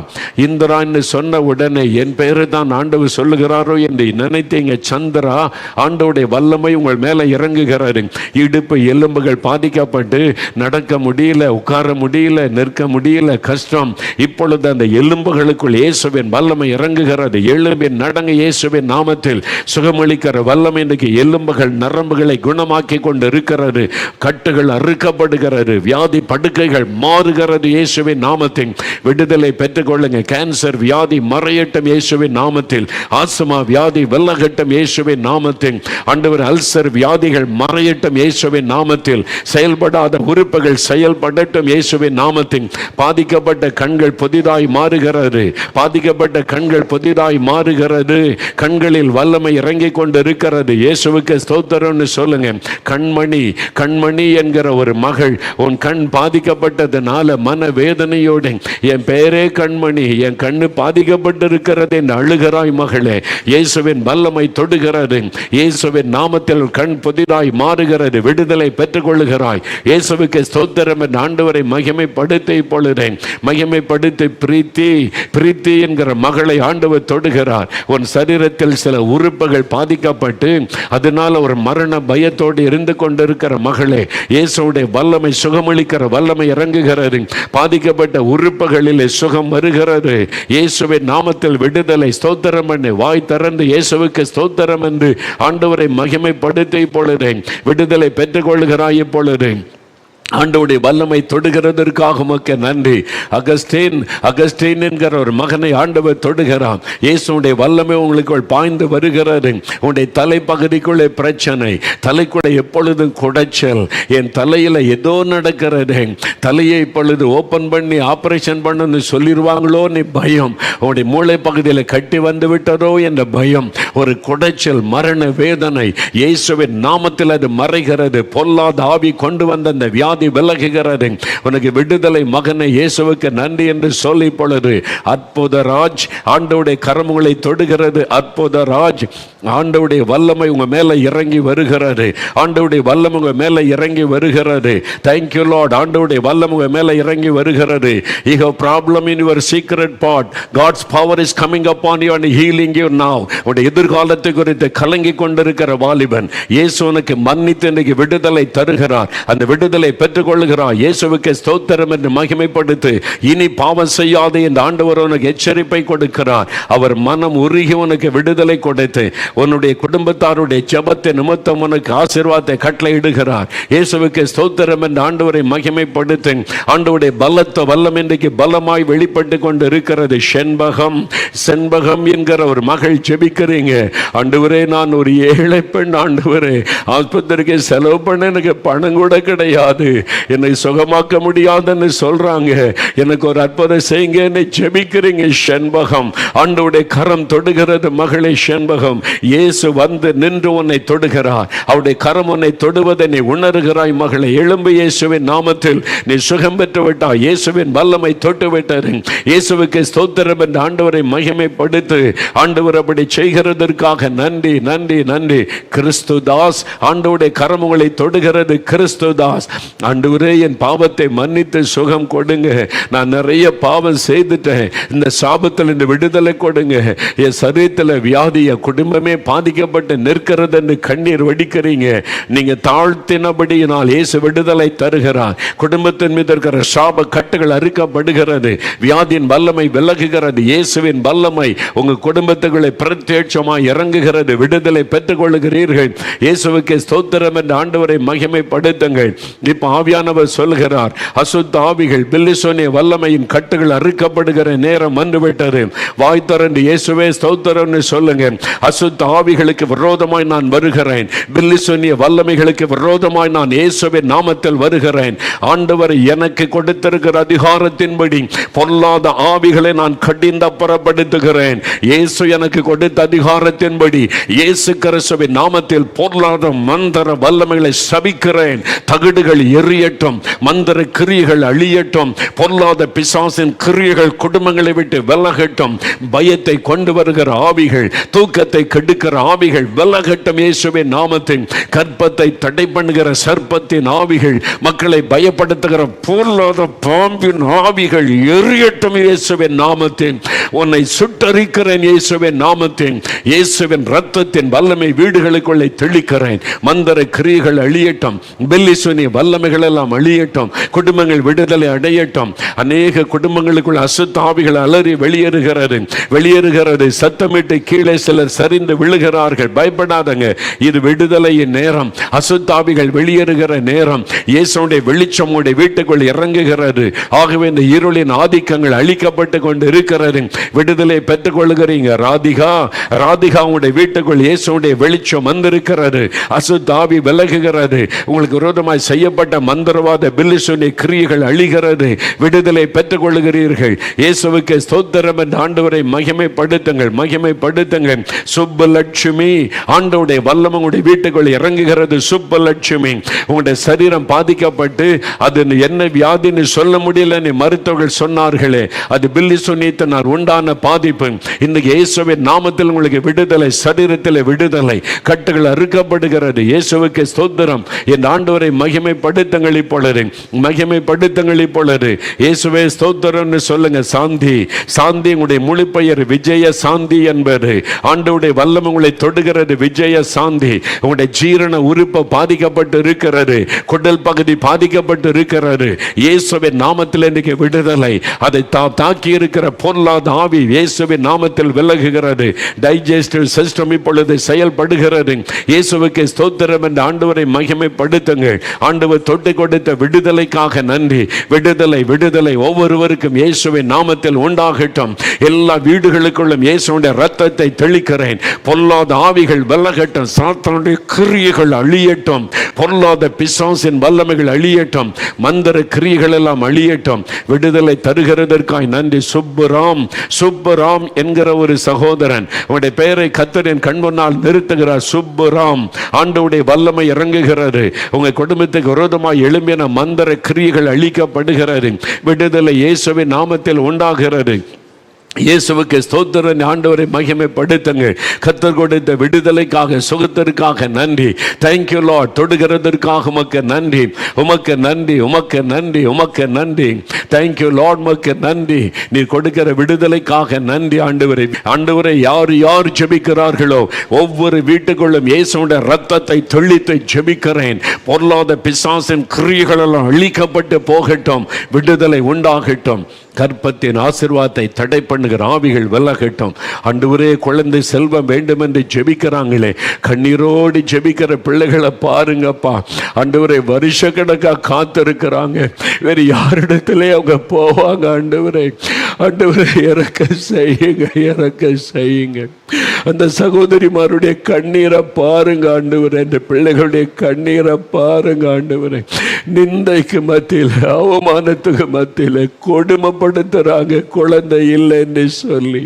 இந்திரா என்று சொன்ன உடனே என் பெயரை தான் ஆண்டவர் சொல்லுகிறாரோ என்று நினைத்தீங்க. சந்திரா, ஆண்டவருடைய வல்லமை உங்கள் மேலே இறங்குகிறது. இடுப்பு எலும்புகள் பாதிக்கப்பட்டு நடக்க முடியல, உட்கார முடியல, நிற்க முடியல, கஷ்டம். இப்பொழுது அந்த எலும்புகளுக்குள் இயேசுவின் வல்லமை இறங்குகிறது. எலும்பின் நடங்க இயேசுவின் நாமத்தில். சுகமளிக்கிற வல்லமை இன்றைக்கு எலும்புகள் நரம்புகளை குணமாக்கி கொண்டு இருக்கிறது. கட்டுகள் அறுக்கப்படுகிறது. வியாதி படுக்கைகள் மாறுகிறது இயேசுவின் நாமத்தில். விடுதலை பெற்றுக்கொள்ளுங்க. கேன்சர் வியாதி மறையட்டும் இயேசுவின் நாமத்தில். ஆஸ்துமா வியாதி விலகட்டும் இயேசுவின் நாமத்தில். ஆண்டவர், அல்சர் வியாதிகள் மறையட்டும் இயேசுவின் நாமத்தில். செயல்படாத உறுப்புகள் செயல்படட்டும் இயேசுவின் நாமத்தில். பாதிக்கப்பட்ட கண்கள் புதிதாய் மாறுகிறது. கண்களில் வல்லமை இறங்கி கொண்டு இருக்கிறது. இயேசுவுக்கு ஸ்தோத்திரம்னு சொல்லுங்க. கண்மணி, கண்மணி என்கிற ஒரு மகள், உன் கண் பாதிக்கப்பட்டதுனால மன வேதனையோடு, என் பெயரே கண்மணி, என் கண்ணு பாதிக்கப்பட்டிருக்கிறது என்று அழுகிறாய் மகளே. இயேசுவின் வல்லமை தொடுகிறது. இயேசுவின் நாமத்தில் கண் புதிதாய் மாறுகிறது. விடுதலை பெற்றுக் கொள்ளுகிறாய். இயேசுவுக்கு ஸ்தோத்திரம் என்று ஆண்டவரை மகிமைப்படுத்தி இப்பொழுது மகிமைப்படுத்தி பிரீத்தி, பிரீத்தி என்கிற மகளை ஆண்டவர் தொடுகிறார். உன் சரீரத்தில் சில உறுப்புகள் பாதிக்கப்பட்டு அதனால ஒரு மரண பயத்தோடு இருந்து கொண்டிருக்கிற மகளே, இயேசுடைய வல்லமை, சுகமளிக்கிற வல்லமை இறங்குகிறது. பாதிக்கப்பட்ட உறுப்புகளில் சுகம் வருகிறது. இயேசுவின் நாமத்தில் விடுதலை. ஸ்தோத்திரம் பண்ணி வாய் திறந்து இயேசுவுக்கு ஸ்தோத்திரம் என்று ஆண்டவரை மகிமைப்படுத்தி இப்பொழுது விடுதலை பெற்றுக் கொள்கிறாய். இப்பொழுது ஆண்டவருடைய வல்லமை தொடுகிறதற்காக உமக்கு நன்றி. அகஸ்டீன், அகஸ்டீன் என்கிற ஒரு மகனை ஆண்டவர் தொடுகிறான். இயேசுடைய வல்லமை உங்களுக்கு பாய்ந்து வருகிறது. உன்னுடைய தலைப்பகுதிக்குள்ளே பிரச்சனை, தலைக்குள்ளே எப்பொழுதும் குடைச்சல், என் தலையில் ஏதோ நடக்கிறது, தலையை இப்பொழுது ஓப்பன் பண்ணி ஆபரேஷன் பண்ணு சொல்லிடுவாங்களோ நீ பயம், உன்னுடைய மூளை பகுதியில் கட்டி வந்து விட்டதோ என்ற பயம், ஒரு குடைச்சல், மரண வேதனை, இயேசுவின் நாமத்தில் அது மறைகிறது. பொல்லாத ஆவி கொண்டு வந்த அந்த வியாதி விலகுகிறது. உனக்கு விடுதலை மகனை. இயேசுவுக்கு நன்றி என்று சொல்லி பொழுது அற்புத ராஜ் ஆண்டவருடைய கரமுகளை தொடுகிறது. அற்புத ராஜ் ஆண்டவருடைய வல்லமை உங்க மேல இறங்கி வருகிறது. ஆண்டவருடைய வல்லமை உங்க மேல இறங்கி வருகிறது. Thank you Lord. ஆண்டவருடைய வல்லமை உங்க மேல இறங்கி வருகிறது. You have problem in your secret part. God's power is coming upon you and healing you now. உடைய எதிர்காலத்தை குறித்து கலங்கி கொண்டிருக்கிற வாலிபன், இயேசு உனக்கு மன்னித்து இன்னைக்கு விடுதலை தருகிறார். அந்த விடுதலை பெற்றுக்கொள்கிறார். இயேசுவுக்கு ஸ்தோத்திரம் என்று மகிமைப்படுத்து. இனி பாவம் செய்யாதே என்று ஆண்டவர் உனக்கு எச்சரிப்பை கொடுக்கிறார். அவர் மனம் உருகி உனக்கு விடுதலை கொடுத்து உன்னுடைய குடும்பத்தாருடைய ஜெபத்தை நிமித்தம் உனக்கு ஆசீர்வாதத்தை கட்டளையிடுகிறார். இயேசுவுக்கு ஸ்தோத்திரம் என்று ஆண்டவரை மகிமைப்படுத்து. ஆண்டவருடைய பலத்த வல்லம் இன்றைக்கு பலமாய் வெளிப்பட்டு கொண்டு இருக்கிறது. செண்பகம், செண்பகம் என்கிற ஒரு மகள் ஜெபிக்கிறீங்க. ஆண்டவரே, நான் ஒரு ஏழை பெண், ஆண்டவரே ஆஸ்பத்திரிக்கு செலவு பண்ண எனக்கு பணம் கூட கிடையாது, என்னை சுகமாக்க முடியாதுன்னு சொல்றாங்க, எனக்கு ஒரு அற்புதம் செய்யுங்க என்னை ஜெபிக்கிறீங்க. செண்பகம், ஆண்டவருடைய கரம் தொடுகிறது மகளே. செண்பகம், இயேசு வந்து நின்று உன்னை தொடுகிறார். அவருடைய கரம் உன்னை தொடுவதை நீ உணர்கிறாய் மகளே. எழும்பு, இயேசுவின் நாமத்தில் நீ சுகம் பெற்று விட்டாய். இயேசுவின் வல்லமை தொட்டு விட்டது. இயேசுவுக்கு ஸ்தோத்திரம் என்று ஆண்டவரை மகிமைப்படுத்து. ஆண்டவர் அப்படி செய்கிறதற்காக நன்றி, நன்றி, நன்றி. கிறிஸ்துதாஸ், ஆண்டவருடைய கரம் உங்களை தொடுகிறது. கிறிஸ்துதாஸ், ஆண்டவரே என் பாவத்தை மன்னித்து சுகம் கொடுங்க, நான் நிறைய பாவம் செய்துட்டேன், இந்த சாபத்தில் இந்த விடுதலை கொடுங்க, என் சரீரத்தில் வியாதிய குடும்பமே பாதிக்கப்பட்டு நிற்கிறது என்று கண்ணீர் வடிக்கிறீங்க. நீங்க தாழ்த்தினபடியினால் இயேசு விடுதலை தருகிறார். குடும்பத்தின் மீது இருக்கிற சாப கட்டுகள் அறுக்கப்படுகிறது. வியாதியின் வல்லமை விலகுகிறது. இயேசுவின் வல்லமை உங்க குடும்பத்துக்குள்ளே பிரத்யட்சமாய் இறங்குகிறது. விடுதலை பெற்றுக் கொள்ளுகிறீர்கள். இயேசுவுக்கு ஸ்தோத்திரம் என்று ஆண்டவரை மகிமைப்படுத்துங்கள். இப்ப ஆவியானவர் சொல்கிறார், அசுத்த ஆவிகள், பில்லிசோனிய வல்லமையின் கட்டுகள் அறுக்கப்படுகிற நேரம் வந்துவிட்டது. வாய் திறந்து இயேசுவே ஸ்தோத்திரம்னு சொல்லுங்க. அசுத்த ஆவிகளுக்கு விரோதமாய் நான் வருகிறேன். பில்லிசோனிய வல்லமைகளுக்கு விரோதமாய் நான் இயேசுவின் நாமத்தில் வருகிறேன். ஆண்டவர் எனக்கு கொடுத்திருக்கிற அதிகாரத்தின்படி பொல்லாத ஆவிகளை நான் கடிந்து அப்புறப்படுத்துகிறேன். இயேசு எனக்கு கொடுத்த அதிகாரத்தின்படி இயேசு கிறிஸ்துவின் நாமத்தில் பொல்லாத மந்திர வல்லமைகளை சபிக்கிறேன். தகடுகள் எரியட்டும், மந்திர கிரியைகள் அழியட்டும், பொல்லாத பிசாசின் கிரியைகள் குடும்பங்களை விட்டு விலகட்டும். பயத்தை கொண்டு வருகிற ஆவிகள், தூக்கத்தை கெடுக்கிற ஆவிகள் விலகட்டும் இயேசுவின் நாமத்தின். கற்பத்தை தடை பண்ணுகிற சர்ப்பத்தின் ஆவிகள், மக்களை பயப்படுத்துகிற பொல்லாத பாம்பின் ஆவிகள் எரியட்டும் இயேசுவின் நாமத்தின். உன்னை சுட்டரிக்கிறேன் இயேசுவின் நாமத்தின். இயேசுவின் ரத்தத்தின் வல்லமை வீடுகளுக்குள்ளே தெளிக்கிறேன். மந்திர கிரியைகள் அழியட்டும், பெல்லிசோனிய வல்லமைகள் எல்லாம் அழியட்டும், குடும்பங்கள் விடுதலை அடையட்டும். அநேக குடும்பங்களுக்குள் அசுத்த ஆவிகள் அலறி வெளியேறுகிறது, வெளியேறுகிறது. சத்தமிட்டு கீழே சிலர் சரிந்து விழுகிறார்கள். பயப்படாதங்க, இது விடுதலையின் நேரம். அசுத்த ஆவிகள் வெளியேறுகிற நேரம். இயேசுடைய வெளிச்சம் உடைய வீட்டுக்குள் இறங்குகிறது. ஆகவே இந்த இருளின் ஆதிக்கங்கள் அழிக்கப்பட்டு கொண்டு இருக்கிறது. விடுதலை பெற்றுக் கொள்கிறீங்க. ராதிகா, ராதிகா உடைய வீட்டுக்குள் இயேசுடைய வெளிச்சம் வந்திருக்கிறது. அசுத்த ஆவி விலகுகிறது. உங்களுக்கு விரோதமாய் செய்யப்பட்ட மந்திரவாத பில்லிசோனிய கிரியைகள் அழிகிறது. விடுதலை பெற்றுக் கொள்கிறீர்கள். இயேசுவுக்கு ஸ்தோத்திரம் என்று ஆண்டவரை மகிமைப்படுத்துங்கள், மகிமைப்படுத்துங்கள். சுப்ப சுப்பலட்சுமி. ஆண்டவருடைய வல்லமை உங்களுடைய வீட்டுக்குள் இறங்குகிறது. சுப்பலட்சுமி, உங்களுடைய சரீரம் பாதிக்கப்பட்டு அது என்ன வியாதின்னு சொல்ல முடியல, நீ மருத்துவர்கள் சொன்னார்களே, அது பில்லி சுனித்தினால் உண்டான பாதிப்பு. இன்னைக்கு இயேசுவின் நாமத்தில் உங்களுக்கு விடுதலை, சரீரத்தில் விடுதலை, கட்டுகள் அறுக்கப்படுகிறது. இயேசுவுக்கு ஸ்தோத்திரம். என் ஆண்டவரை மகிமைப்படுத்துங்கள் இப்பொழுது, மகிமைப்படுத்துங்கள் இப்பொழுது. இயேசுவே ஸ்தோத்திரம்னு சொல்லுங்க. சாந்தி, சாந்தி. உங்களுடைய முழு பெயர் விஜய சாந்தி என்பது. ஆண்டவருடைய வல்லமை உங்களை தொடுகிறது. விஜய சாந்தி. உங்களுடைய ஜீரண உறுப்பு பாதிக்கப்பட்டு இருக்கிறது, குடல் பகுதி பாதிக்கப்பட்டு இருக்கிறது. இயேசுவின் நாமத்தில் இன்னைக்கு விடுதலை. அதை தாக்கி இருக்கிற பொல்லாத ஆவி இயேசுவின் நாமத்தில் விலகுகிறது. டைஜஸ்டிவ் சிஸ்டம் இப்பொழுது செயல்படுகிறது. இயேசுவுக்கு ஸ்தோத்திரம் என்று ஆண்டவரை மகிமைப்படுத்துங்கள். ஆண்டவர் தொட்டு கொடுத்த விடுதலைக்காக நன்றி. விடுதலை, விடுதலை ஒவ்வொருவருக்கும் இயேசுவின் நாமத்தில் உண்டாகட்டும். எல்லா வீடுகளுக்குள்ளும் இயேசுவின் ரத்தத்தை தெளிக்கிறேன். பொல்லாத ஆவிகள் விலகட்டும். சாத்தானுடைய கிரியைகள் அழியட்டும். பொல்லாத பிசாசின் வல்லமைகள் அழியட்டும். மந்திர கிரியைகள் எல்லாம் அழியட்டும். விடுதலை தருகிறதற்காய் நன்றி. சுப்புராம், சுப்புராம் என்கிற ஒரு சகோதரன், உங்களுடைய பெயரை கர்த்தரின் கண் முன்னால் நிறுத்துகிறார். சுப்புராம், ஆண்டவருடைய வல்லமை இறங்குகிறது. உங்கள் குடும்பத்துக்கு விரோதமாக எழும்பின மந்திர கிரியைகள் அழிக்கப்படுகிறது. விடுதலை இயேசுவின் நாமத்தில் உண்டாகிறது. இயேசுவுக்கு ஸ்தோத்திரம். ஆண்டவரை மகிமைப்படுத்துங்கள். கர்த்தர் கொடுத்த விடுதலைக்காக, சுகத்திற்காக நன்றி. Thank you Lord. தொடுகிறதற்காக உமக்கு நன்றி, உமக்கு நன்றி, உமக்கு நன்றி, உமக்கு நன்றி. தேங்க்யூ லார்ட், உமக்கு நன்றி. நீ கொடுக்கிற விடுதலைக்காக நன்றி ஆண்டவரே. ஆண்டவரை யார் யார் ஜெபிக்கிறார்களோ ஒவ்வொரு வீட்டுக்குள்ளும் இயேசுவுடைய ரத்தத்தை தெளித்து ஜெபிக்கிறேன். பொல்லாத பிசாசின் கிரியைகள் எல்லாம் அழிக்கப்பட்டு போகட்டும். விடுதலை உண்டாகட்டும். கற்பத்தின் ஆசீர்வாதத்தை தடை பண்ணுகிற ஆவிகள் விலகட்டும். ஆண்டவரே, குழந்தை செல்வம் வேண்டும் என்று ஜெபிக்கிறாங்களே, கண்ணீரோடு ஜெபிக்கிற பிள்ளைகளை பாருங்கப்பா. ஆண்டவரே, வருஷ கணக்காக காத்திருக்கிறாங்க. வேறு யாரிடத்திலே அவங்க போவாங்க? ஆண்டவரே, ஆண்டவரே இறக்க செய்யுங்க, இறக்க செய்யுங்க. அந்த சகோதரிமாருடைய கண்ணீரை பாருங்க ஆண்டவரே. அந்த பிள்ளைகளுடைய கண்ணீரை பாருங்க ஆண்டவரே. நிந்தைக்கு மத்தியில், அவமானத்துக்கு மத்தியில் கொடுமைப்படுத்துறாங்க. குழந்தை இல்லைன்னு சொல்லி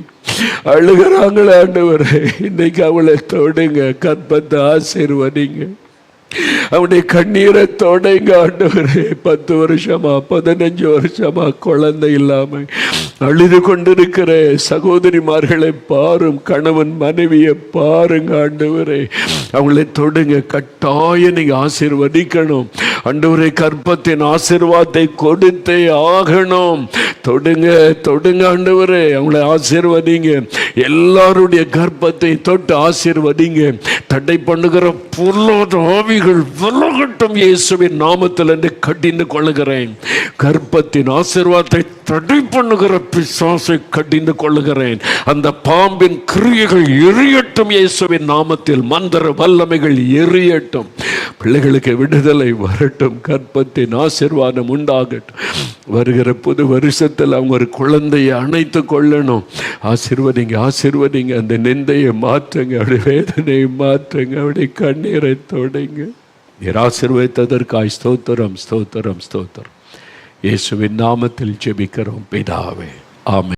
அழுகிறாங்களே ஆண்டவரே. இன்னைக்கு அவளை தொடுங்க, கற்பத்தை ஆசீர்வதிங்க. அவனுடைய கண்ணீரை தொடைங்க ஆண்டவரே. 10 வருஷமா 15 வருஷமா குழந்தை இல்லாம அழுது கொண்டிருக்கிற சகோதரிமார்களை பாரும். கணவன் மனைவியை பாருங்க ஆண்டவரே. அவங்களை தொடுங்க. கட்டாயம் நீங்க ஆசீர்வதிக்கணும் ஆண்டவரே. கற்பத்தின் ஆசீர்வாதத்தை கொடுத்தே ஆகணும். தொடுங்க, தொடுங்க ஆண்டவரே. அவங்களை ஆசீர்வதிங்க. எல்லாருடைய கர்ப்பத்தை தொட்டு ஆசீர்வதிங்க. தடை பண்ணுகிற பொல்லாத ஆவிகள் விலகட்டும் இயேசுவின் நாமத்தில் என்று கடிந்து கொள்ளுகிறேன். கர்ப்பத்தின் ஆசீர்வாதத்தை தடை பண்ணுகிற பிசாசை கடிந்து கொள்ளுகிறேன். அந்த பாம்பின் கிரியைகள் எரியட்டும் இயேசுவின் நாமத்தில். மந்திர வல்லமைகள் எரியட்டும். பிள்ளைகளுக்கு விடுதலை வரட்டும். கர்ப்பத்தின் ஆசீர்வாதம் உண்டாகட்டும். வருகிற புது வருஷத்தில் அவங்க ஒரு குழந்தையை அணைத்து கொள்ளணும். ஆசீர்வதிங்க, ஆசீர்வதிங்க. அந்த நிந்தையை மாற்றுங்க, அவருடைய வேதனையை மாற்றுங்க, அவருடைய கண்ணீரை தொடைங்க. நீர் ஆசீர்வதித்ததற்காய் ஸ்தோத்திரம், ஸ்தோத்திரம், ஸ்தோத்திரம். இயேசுவின் நாமத்தில் ஜெபிக்கிறோம் பிதாவே, ஆமென்.